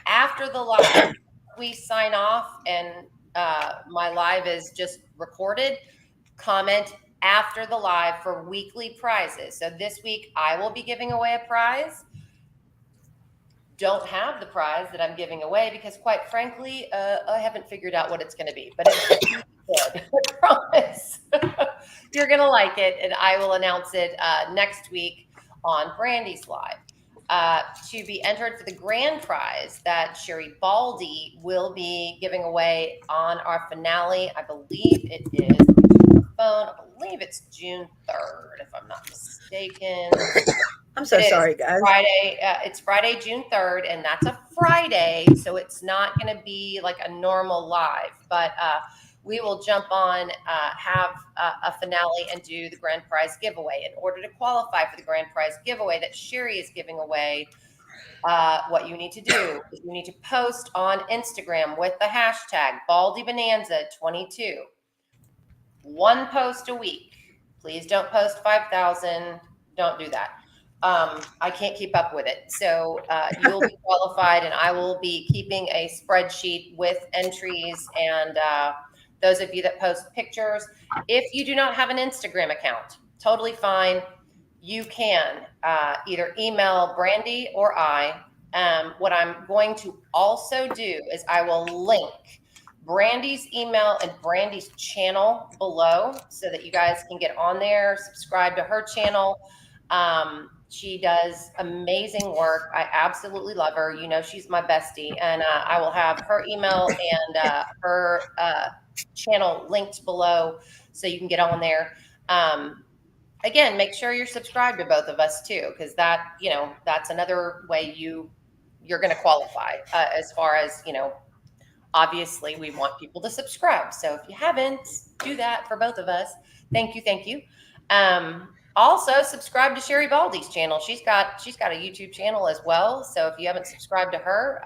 After the live, we sign off, and my live is just recorded. Comment after the live for weekly prizes. So this week I will be giving away a prize. Don't have the prize that I'm giving away because, quite frankly, I haven't figured out what it's going to be, but it's good. I promise. You're going to like it, and I will announce it next week on Brandy's Live. To be entered for the grand prize that Sherri Baldy will be giving away on our finale. I believe it is I believe it's June 3rd, if I'm not mistaken. I'm so sorry, guys. Friday. It's Friday, June 3rd, and that's a Friday, so it's not going to be like a normal live. But we will jump on, have a finale, and do the grand prize giveaway. In order to qualify for the grand prize giveaway that Sherri is giving away, what you need to do is you need to post on Instagram with the hashtag BaldyBonanza22. One post a week. Please don't post 5,000. Don't do that. I can't keep up with it. So you'll be qualified, and I will be keeping a spreadsheet with entries and those of you that post pictures. If you do not have an Instagram account, totally fine. You can either email Brandy or I. What I'm going to also do is I will link Brandy's email and Brandy's channel below so that you guys can get on there, subscribe to her channel. She does amazing work. I absolutely love her. She's my bestie, and I will have her email and her channel linked below so you can get on there. Again, make sure you're subscribed to both of us too, because that's another way you're going to qualify as far as, obviously we want people to subscribe. So if you haven't, do that for both of us. Thank you. Also subscribe to Sherri Baldy's channel. She's got a YouTube channel as well. So if you haven't subscribed to her,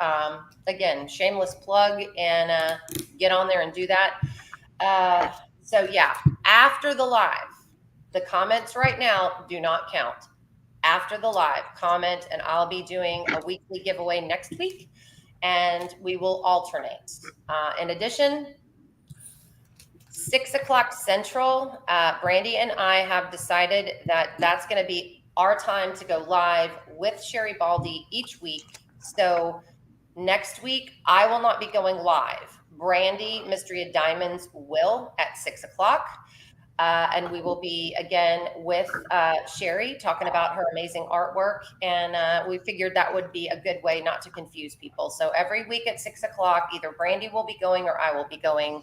again, shameless plug, and get on there and do that. So yeah, after the live, the comments right now do not count. After the live, comment, and I'll be doing a weekly giveaway next week, and we will alternate. In addition, 6 o'clock Central, Brandy and I have decided that that's going to be our time to go live with Sherri Baldy each week. So next week, I will not be going live. Brandy, Mystria Diamonds will at 6 o'clock. And we will be again with Sherri talking about her amazing artwork. And we figured that would be a good way not to confuse people. So every week at 6 o'clock, either Brandy will be going or I will be going.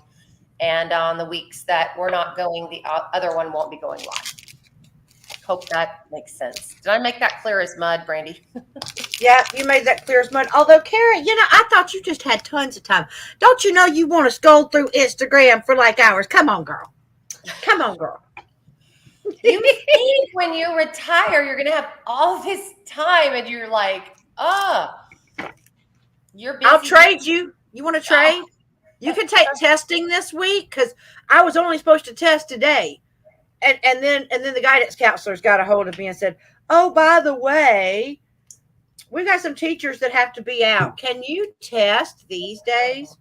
And on the weeks that we're not going, the other one won't be going live. hope that makes sense. Did I make that clear as mud, Brandy? Yeah, you made that clear as mud. Although, Karen, I thought you just had tons of time. Don't you know you want to scroll through Instagram for like hours? Come on, girl. Come on, girl. You think when you retire, you're going to have all this time and you're like, you're busy. I'll trade you. You want to trade? You can take testing this week because I was only supposed to test today. And then the guidance counselors got a hold of me and said, "Oh, by the way, we got some teachers that have to be out. Can you test these days?"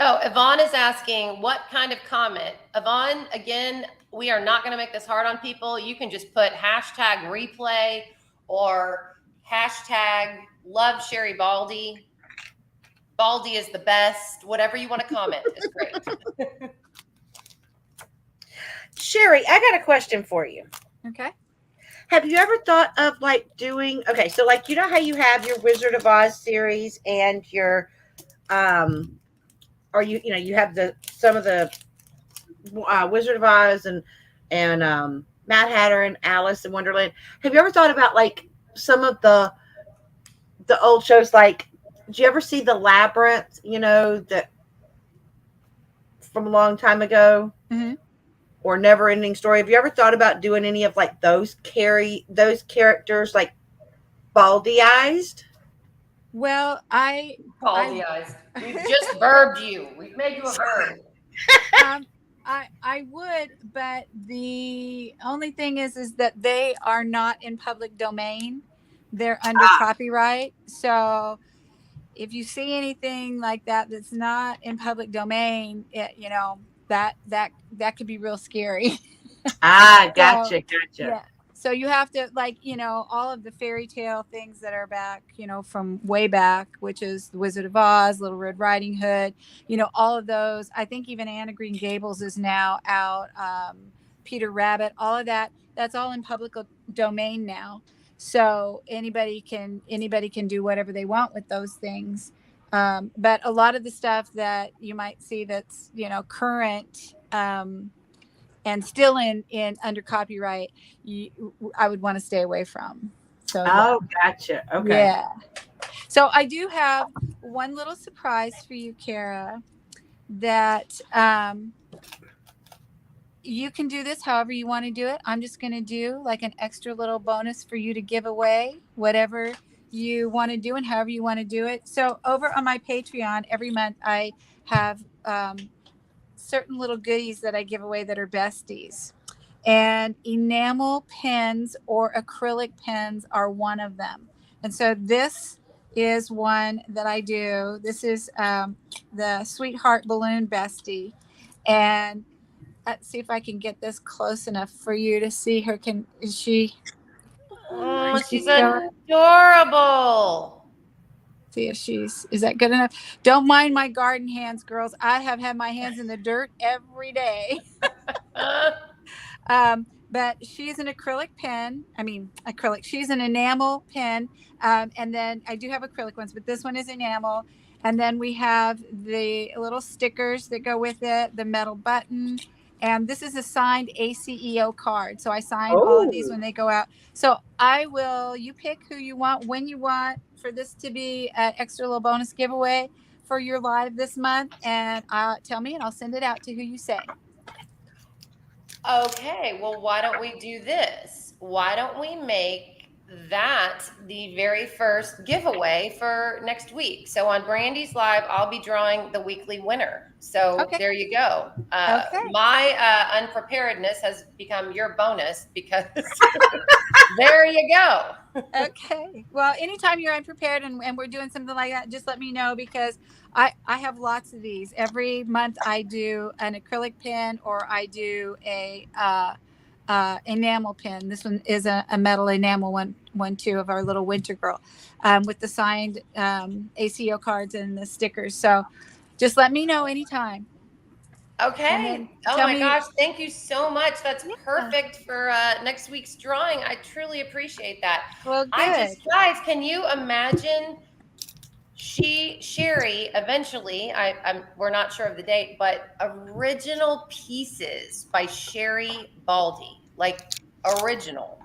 Oh, Yvonne is asking what kind of comment. Yvonne, again, we are not going to make this hard on people. You can just put hashtag replay or hashtag love Sherri Baldy. Baldy is the best. Whatever you want to comment is great. Sherri, I got a question for you. Okay. Have you ever thought of like doing, okay, so like, how you have your Wizard of Oz series and your, or you have some of the Wizard of Oz and Mad Hatter and Alice in Wonderland. Have you ever thought about like some of the old shows? Like, did you ever see The Labyrinth? That from a long time ago, or Never Ending Story. Have you ever thought about doing any of like those characters like baldy-ized? Well, Baldy-ized. We just verbed you. We've made you a verb. I would, but the only thing is that they are not in public domain. They're under copyright. So if you see anything like that that's not in public domain, that could be real scary. Gotcha. Yeah. So you have to all of the fairy tale things that are back, from way back, which is The Wizard of Oz, Little Red Riding Hood, all of those. I think even Anne of Green Gables is now out. Peter Rabbit, all of that's all in public domain now. So anybody can do whatever they want with those things. But a lot of the stuff that you might see that's, current, and still in under copyright, I would want to stay away from. So gotcha. Okay. Yeah. So I do have one little surprise for you, Kara, that you can do this however you want to do it. I'm just going to do like an extra little bonus for you to give away whatever you want to do and however you want to do it. So over on my Patreon, every month I have certain little goodies that I give away that are besties, and enamel pens or acrylic pens are one of them. And so this is one that I do. This is the Sweetheart Balloon Bestie, and let's see if I can get this close enough for you to see her. She's adorable. See if is that good enough? Don't mind my garden hands, girls. I have had my hands in the dirt every day. But she's an acrylic pen. She's an enamel pen. And then I do have acrylic ones, but this one is enamel. And then we have the little stickers that go with it, the metal button. And this is a signed ACEO card. So I sign all of these when they go out. So you pick who you want, when you want for this to be an extra little bonus giveaway for your live this month. And tell me and I'll send it out to who you say. Okay, well, why don't we do this? Why don't we make that the very first giveaway for next week? So on Brandy's Live, I'll be drawing the weekly winner. So There you go. My unpreparedness has become your bonus because there you go. Okay. Well, anytime you're unprepared and we're doing something like that, just let me know, because I have lots of these. Every month I do an acrylic pen or I do a enamel pen. This one is a metal enamel one too, of our little winter girl, with the signed ACO cards and the stickers. So just let me know anytime. Okay. Oh my gosh. Thank you so much. That's perfect for next week's drawing. I truly appreciate that. Well, good. Guys, can you imagine Sherri eventually, we're not sure of the date, but original pieces by Sherri Baldy. Like original.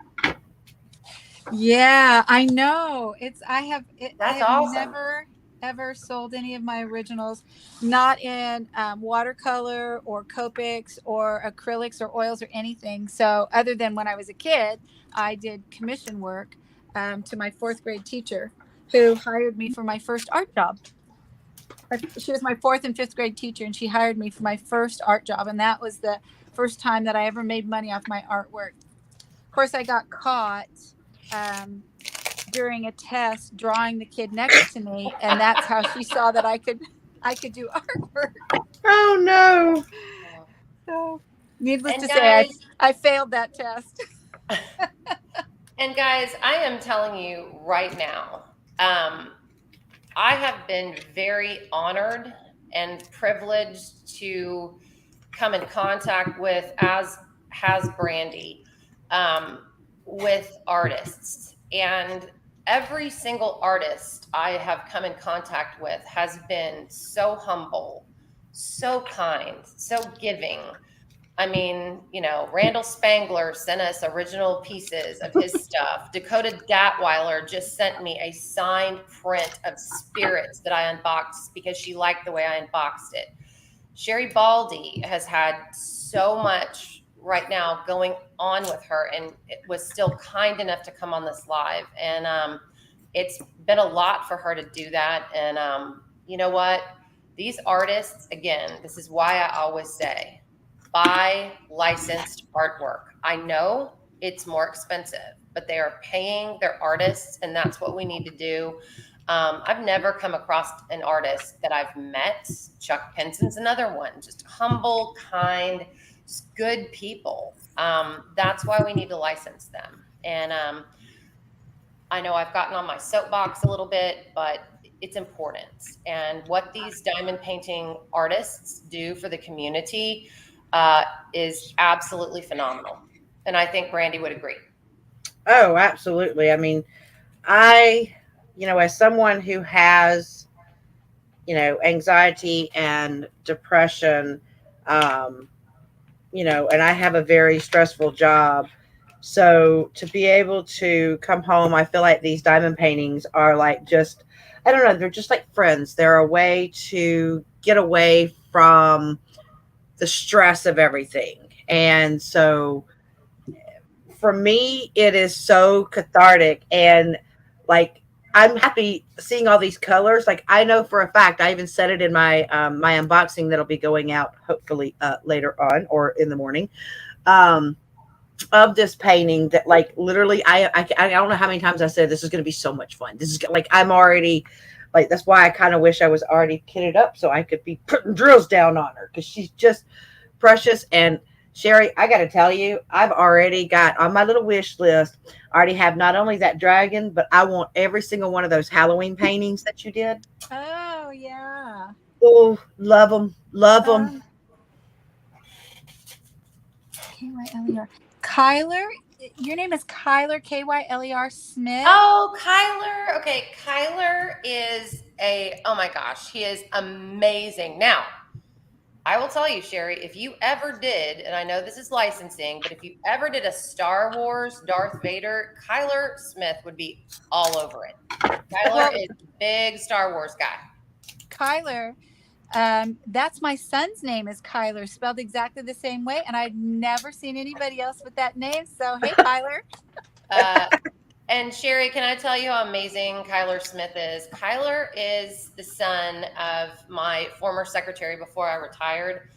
Yeah, I know. I That's have awesome. never ever sold any of my originals, not in watercolor or Copics or acrylics or oils or anything. So other than when I was a kid, I did commission work to my fourth grade teacher who hired me for my first art job. She was my fourth and fifth grade teacher, and she hired me for my first art job. And that was the first time that I ever made money off my artwork. Of course, I got caught during a test drawing the kid next to me, and that's how she saw that I could do artwork. Oh no. So, needless And to say, guys, I failed that test. and guys, I am telling you right now, I have been very honored and privileged to come in contact with, as has Brandy, with artists. And every single artist I have come in contact with has been so humble, so kind, so giving. I mean, Randall Spangler sent us original pieces of his stuff. Dakota Datweiler just sent me a signed print of Spirits that I unboxed because she liked the way I unboxed it. Sherri Baldy has had so much right now going on with her, and it was still kind enough to come on this live. And it's been a lot for her to do that. And you know what? These artists, again, this is why I always say, buy licensed artwork. I know it's more expensive, but they are paying their artists, and that's what we need to do. I've never come across an artist that I've met. Chuck Penson's another one, just humble, kind, just good people. That's why we need to license them. And I know I've gotten on my soapbox a little bit, but it's important. And what these diamond painting artists do for the community is absolutely phenomenal. And I think Brandy would agree. Oh, absolutely. I mean, as someone who has, anxiety and depression, and I have a very stressful job. So to be able to come home, I feel like these diamond paintings are like I don't know, they're just like friends. They're a way to get away from the stress of everything. And so for me, it is so cathartic, and like I'm happy seeing all these colors. Like I know for a fact, I even said it in my my unboxing that'll be going out hopefully later on or in the morning. Of this painting that like literally I don't know how many times I said this is going to be so much fun. This is like I'm already like that's why I kind of wish I was already kitted up so I could be putting drills down on her because she's just precious. And Sherri, I got to tell you, I've already got on my little wish list. I already have not only that dragon, but I want every single one of those Halloween paintings that you did. Oh yeah. Oh, love them, love them. Kyler. Kyler, your name is Kyler, Kyler Smith. Oh, Kyler. Okay, Kyler is oh my gosh, he is amazing. Now, I will tell you, Sherri, if you ever did, and I know this is licensing, but if you ever did a Star Wars Darth Vader, Kyler Smith would be all over it. Kyler is a big Star Wars guy. Kyler, that's my son's name is Kyler, spelled exactly the same way, and I'd never seen anybody else with that name. So hey, Kyler. And Sherri, can I tell you how amazing Kyler Smith is? Kyler is the son of my former secretary before I retired.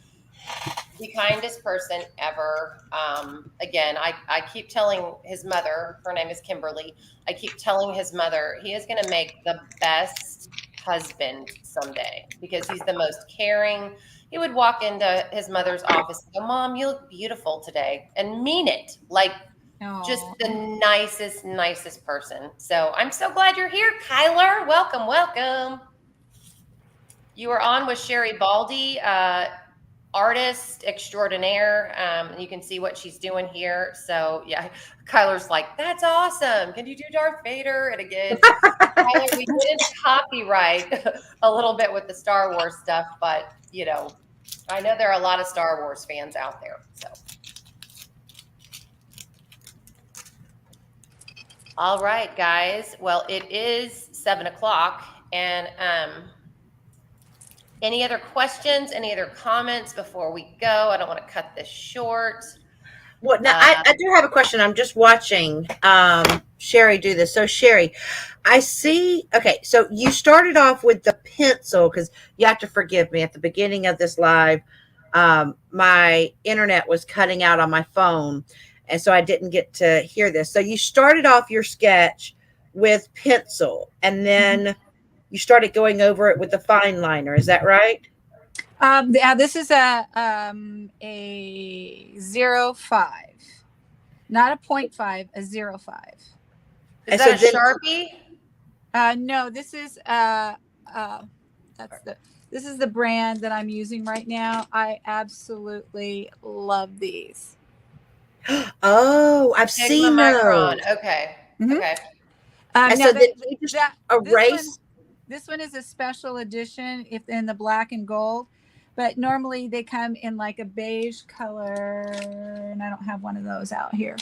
The kindest person ever. Again, I keep telling his mother, her name is Kimberly, I keep telling his mother he is going to make the best husband someday because he's the most caring. He would walk into his mother's office and go, "Mom, you look beautiful today," and mean it. Like, just the nicest person. So I'm so glad you're here, Kyler. Welcome, welcome. You are on with Sherri Baldy, artist extraordinaire. You can see what she's doing here. So yeah, Kyler's like, "That's awesome. Can you do Darth Vader?" And again, Kyler, we didn't copyright a little bit with the Star Wars stuff, but I know there are a lot of Star Wars fans out there. So. All right, guys. Well, it is 7 o'clock, and any other questions? Any other comments before we go? I don't want to cut this short. Well, now I do have a question. I'm just watching Sherri do this. So Sherri, I see. Okay, so you started off with the pencil because you have to forgive me at the beginning of this live. My internet was cutting out on my phone, and so I didn't get to hear this. So you started off your sketch with pencil, and then you started going over it with the fine liner. Is that right? Yeah, this is a 0.5, not a 0.5, a 0.5. Is And that so a then- Sharpie? No, this is this is the brand that I'm using right now. I absolutely love these. Oh, I've Sigma seen Micron. those. Okay. Mhm. Okay. And Now so then you just erase. This one is a special edition if in the black and gold, but normally they come in like a beige color, and I don't have one of those out here.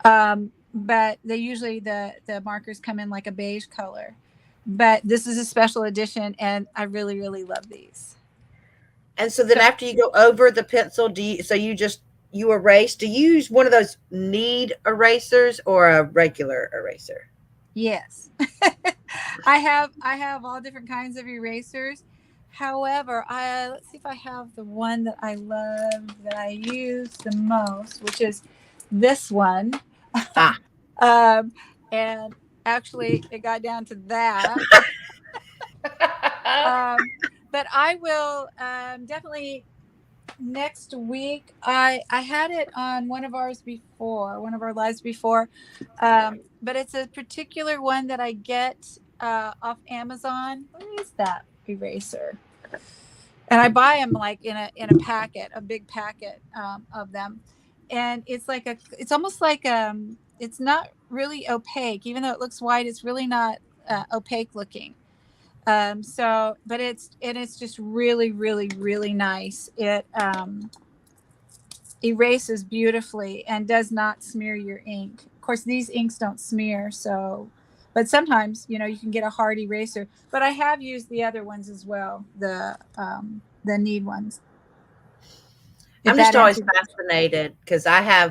But they usually the markers come in like a beige color. But this is a special edition, and I really, really love these. And so then after you go over the pencil, you erase? Do you use one of those knead erasers or a regular eraser? Yes. I have all different kinds of erasers. However, let's see if I have the one that I love that I use the most, which is this one. Ah. And actually it got down to that. But I will definitely next week. I had it on one of our lives before, but it's a particular one that I get off Amazon. Where is that eraser? And I buy them like in a packet, a big packet of them, and it's almost like it's not really opaque, even though it looks white. It's really not opaque looking. But it's just really, really, really nice. It erases beautifully and does not smear your ink. Of course, these inks don't smear, but sometimes, you can get a hard eraser. But I have used the other ones as well, the knead ones. I'm just always fascinated because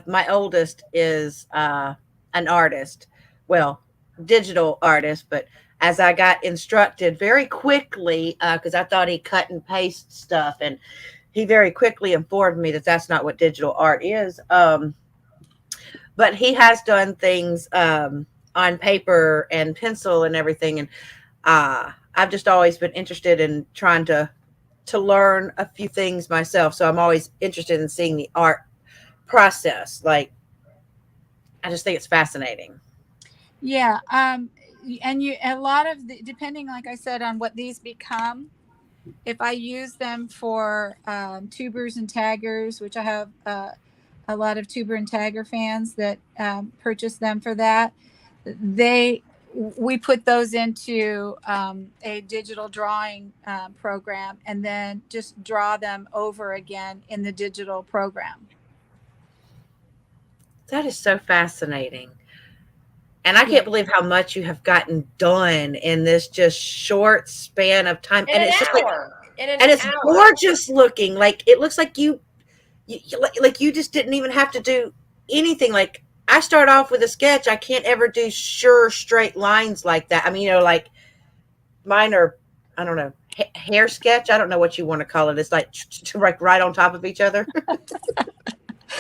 my oldest is an artist, well, digital artist, but as I got instructed very quickly, because I thought he cut and paste stuff, and he very quickly informed me that that's not what digital art is. But he has done things on paper and pencil and everything, and I've just always been interested in trying to learn a few things myself. So I'm always interested in seeing the art process. Like, I just think it's fascinating. Yeah. And a lot of depending, like I said, on what these become, if I use them for tubers and taggers, which I have a lot of tuber and tagger fans that purchase them for that, we put those into a digital drawing program and then just draw them over again in the digital program. That is so fascinating. And I can't believe how much you have gotten done in this just short span of time. And it's just it's gorgeous looking. Like, it looks like you just didn't even have to do anything. Like, I start off with a sketch. I can't ever do sure straight lines like that. I mean, like mine are, I don't know, hair sketch. I don't know what you want to call it. It's like right on top of each other.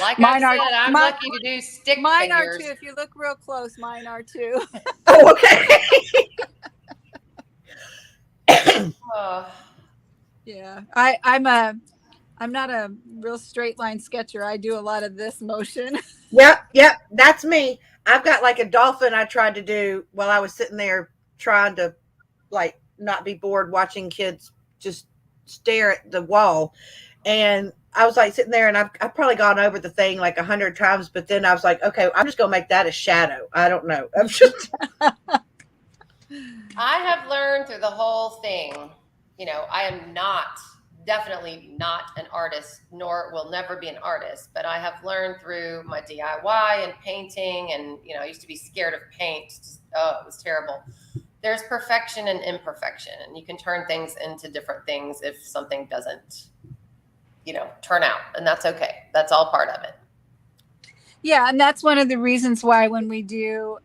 Like I said, I'm lucky to do stick mine figures. Are too. If you look real close, mine are too. Oh, okay. Oh. Yeah, I'm not a real straight line sketcher. I do a lot of this motion. Yep, that's me. I've got like a dolphin I tried to do while I was sitting there trying to like not be bored watching kids just stare at the wall. And I was like sitting there, and I've probably gone over the thing like 100 times, but then I was like, okay, I'm just gonna make that a shadow. I don't know. I'm just I have learned through the whole thing, I am not definitely not an artist, nor will never be an artist, but I have learned through my DIY and painting, and I used to be scared of paint. Oh, it was terrible. There's perfection and imperfection, and you can turn things into different things if something doesn't, turn out, and that's okay. That's all part of it. Yeah, and that's one of the reasons why when we do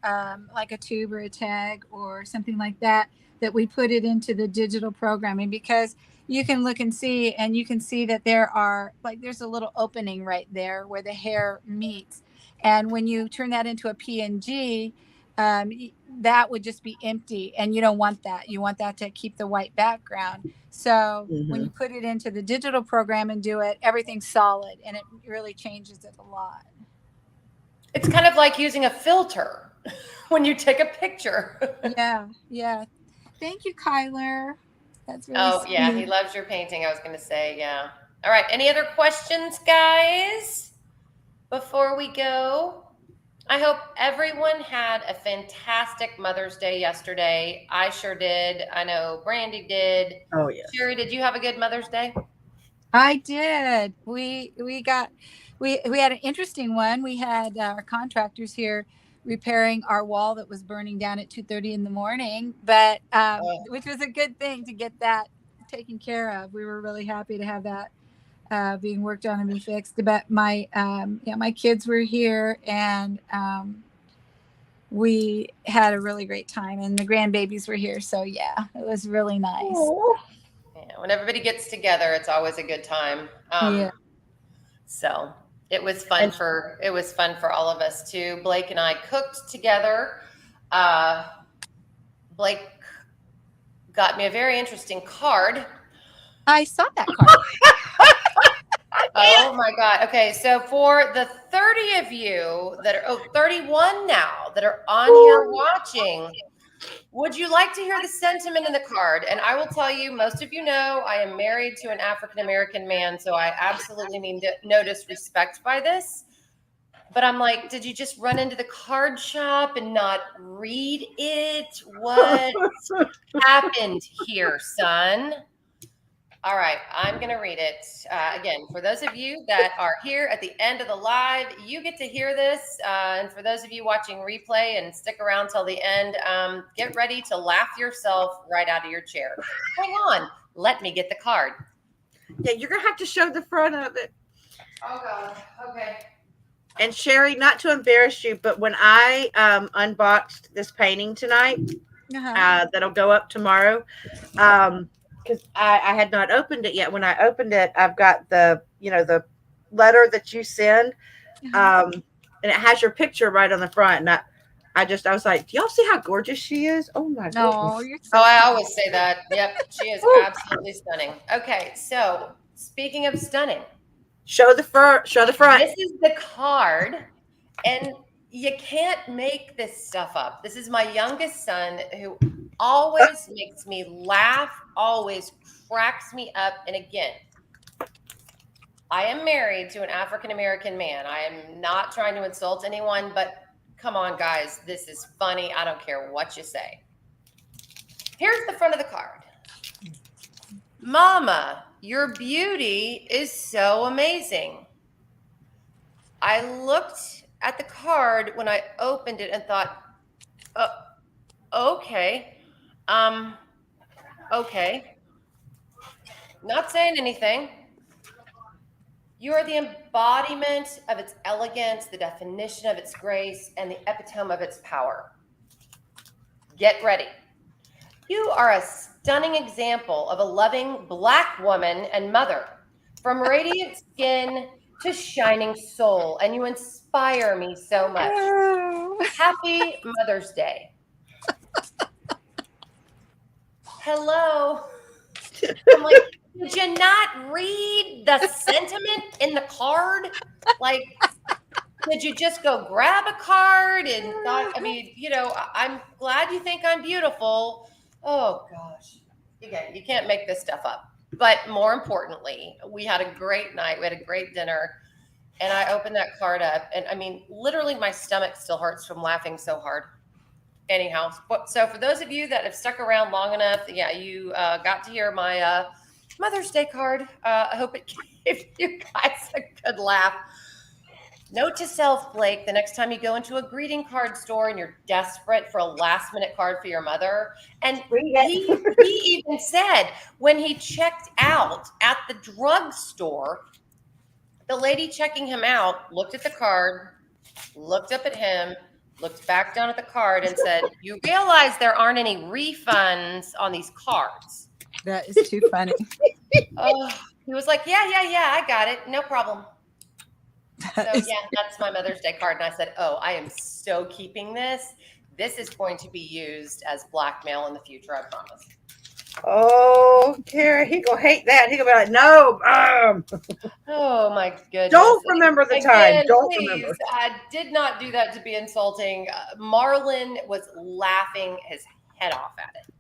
like a tube or a tag or something like that we put it into the digital programming, because you can look and see, and you can see that there's a little opening right there where the hair meets. And when you turn that into a PNG, that would just be empty, and you don't want that. You want that to keep the white background. So when you put it into the digital program and do it, everything's solid, and it really changes it a lot. It's kind of like using a filter when you take a picture. Yeah. Thank you, Kyler. That's really sweet. Yeah, he loves your painting. I was going to say, yeah. All right. Any other questions, guys, before we go? I hope everyone had a fantastic Mother's Day yesterday. I sure did. I know Brandy did. Oh, yeah. Sherri, did you have a good Mother's Day? I did. We had an interesting one. We had our contractors here repairing our wall that was burning down at 2:30 in the morning, but which was a good thing to get that taken care of. We were really happy to have that being worked on and be fixed. But my kids were here, and we had a really great time, and the grandbabies were here. So yeah, it was really nice. Aww. Yeah, when everybody gets together, it's always a good time. So it was fun for all of us too. Blake and I cooked together. Blake got me a very interesting card. I saw that card. Oh my God. Okay. So for the 30 of you that are 31 now that are on here watching, would you like to hear the sentiment in the card? And I will tell you, most of you know I am married to an African-American man, so I absolutely mean no disrespect by this. But I'm like, did you just run into the card shop and not read it? What happened here, son? All right, I'm going to read it. Again, for those of you that are here at the end of the live, you get to hear this. And for those of you watching replay and stick around till the end, get ready to laugh yourself right out of your chair. Hang on. Let me get the card. Yeah, you're going to have to show the front of it. Oh, God. Okay. And Sherri, not to embarrass you, but when I unboxed this painting tonight, that'll go up tomorrow, because I had not opened it yet. When I opened it, I've got the letter that you send, and it has your picture right on the front. And I was like, do y'all see how gorgeous she is? Oh my goodness. I always say that. Yep, she is absolutely stunning. Okay, so speaking of stunning, show the front. This is the card, and you can't make this stuff up. This is my youngest son, who always makes me laugh, always cracks me up. And again, I am married to an African-American man. I am not trying to insult anyone, but come on, guys, this is funny. I don't care what you say. Here's the front of the card. Mama, your beauty is so amazing. I looked at the card when I opened it and thought, okay. Okay. Not saying anything. You are the embodiment of its elegance, the definition of its grace, and the epitome of its power. Get ready. You are a stunning example of a loving Black woman and mother, from radiant skin to shining soul, and you inspire me so much. Happy Mother's Day. Hello. I'm like, did you not read the sentiment in the card? Like, did you just go grab a card and thought, I'm glad you think I'm beautiful. Oh gosh. Again, you can't make this stuff up. But more importantly, we had a great night. We had a great dinner. And I opened that card up, and literally my stomach still hurts from laughing so hard. Anyhow, so for those of you that have stuck around long enough, you got to hear my Mother's Day card. I hope it gave you guys a good laugh. Note to self, Blake, the next time you go into a greeting card store and you're desperate for a last minute card for your mother. And Read it. he even said when he checked out at the drugstore, the lady checking him out looked at the card, looked up at him, looked back down at the card and said, "You realize there aren't any refunds on these cards." That is too funny. Oh, he was like, yeah, I got it. No problem. So yeah, that's my Mother's Day card. And I said, oh, I am so keeping this. This is going to be used as blackmail in the future, I promise. Oh, Kara, he gonna hate that. He gonna be like, no. Oh my goodness. Don't remember the time. Don't please, remember. I did not do that to be insulting. Marlon was laughing his head off at it.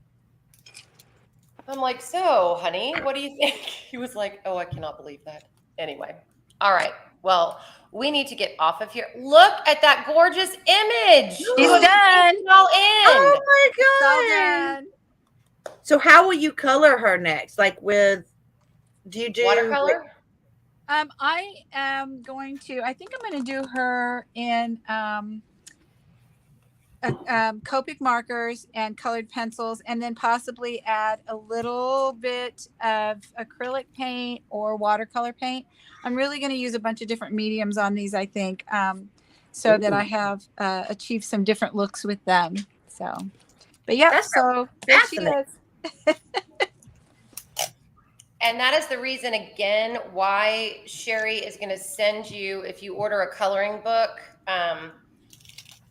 I'm like, so, honey, what do you think? He was like, oh, I cannot believe that. Anyway, all right. Well, we need to get off of here. Look at that gorgeous image. She's done. It's all in. Oh my It's all god. done. So how will you color her next? Like with, do you do Watercolor? I am going to. I think I'm going to do her in Copic markers and colored pencils, and then possibly add a little bit of acrylic paint or watercolor paint. I'm really going to use a bunch of different mediums on these, I think, so that I have achieved some different looks with them. So, but yeah, That's so there she fascinating. is. And that is the reason, again, why Sherri is going to send you, if you order a coloring book,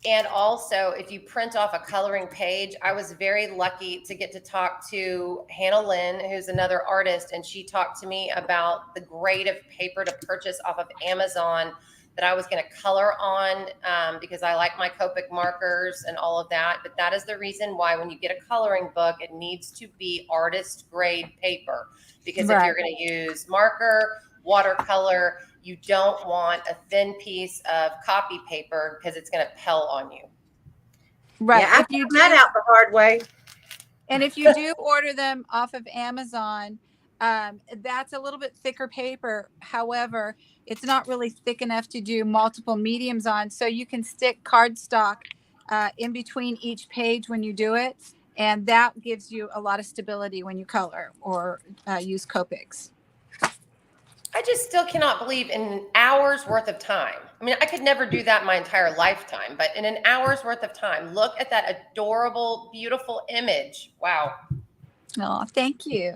and also if you print off a coloring page. I was very lucky to get to talk to Hannah Lynn, who's another artist, and she talked to me about the grade of paper to purchase off of Amazon that I was going to color on, because I like my Copic markers and all of that. But that is the reason why when you get a coloring book, it needs to be artist grade paper. Because if you're going to use marker, watercolor, you don't want a thin piece of copy paper because it's going to pell on you. Right. Yeah, I If you found that do- out the hard way. And if you do order them off of Amazon, that's a little bit thicker paper. However, it's not really thick enough to do multiple mediums on. So you can stick cardstock in between each page when you do it. And that gives you a lot of stability when you color or use Copics. I just still cannot believe in an hour's worth of time. I mean, I could never do that my entire lifetime, but in an hour's worth of time, look at that adorable, beautiful image. Wow. Oh, thank you.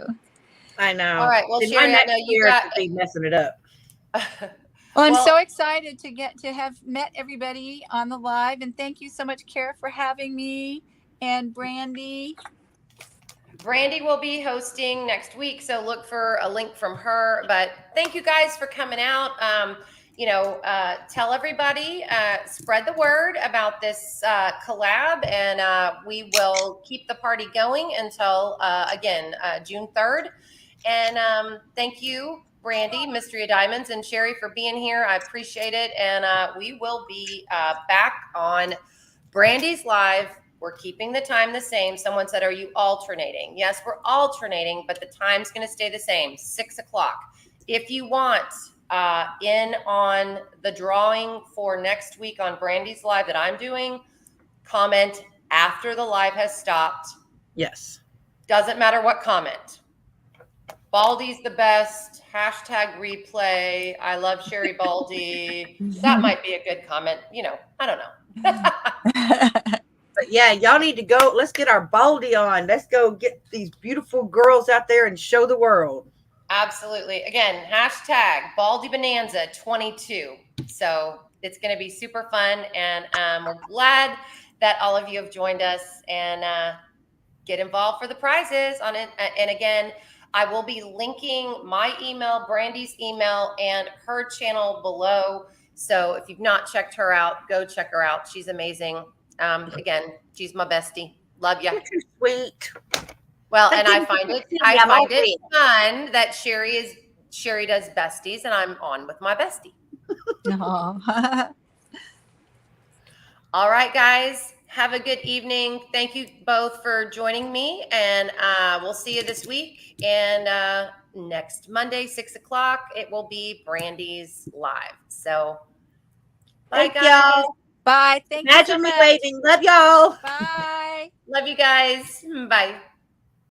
I know. All right. Well, See, my Sherri, I next know you year got. to be messing it up. Well, I'm Well- so excited to get to have met everybody on the live. And thank you so much, Kara, for having me, and Brandy. Brandy will be hosting next week, so look for a link from her. But thank you guys for coming out. Tell everybody, spread the word about this collab, and we will keep the party going until, June 3rd. And thank you, Brandy, Mystria Diamonds, and Sherri for being here. I appreciate it. And we will be back on Brandy's Live. We're keeping the time the same. Someone said, are you alternating? Yes, we're alternating, but the time's going to stay the same, 6 o'clock. If you want in on the drawing for next week on Brandy's Live that I'm doing, comment after the live has stopped. Yes. Doesn't matter what comment. Baldy's the best. Hashtag replay. I love Sherri Baldy. That might be a good comment. I don't know. But yeah, y'all need to go. Let's get our Baldy on. Let's go get these beautiful girls out there and show the world. Absolutely. Again, hashtag Baldy Bonanza 22. So it's going to be super fun. And we're glad that all of you have joined us, and get involved for the prizes on it. And again, I will be linking my email, Brandy's email, and her channel below. So if you've not checked her out, go check her out. She's amazing. Again, she's my bestie. Love ya. You're too sweet. Well, and I find it fun that Sherri does besties, and I'm on with my bestie. Aw. All right, guys, Have a good evening. Thank you both for joining me, and we'll see you this week. And next Monday, 6 o'clock, it will be Brandy's live. So, bye, Thank guys. y'all. Bye. Thank you so Imagine me much. waving. Love y'all. Bye. Love you guys. Bye.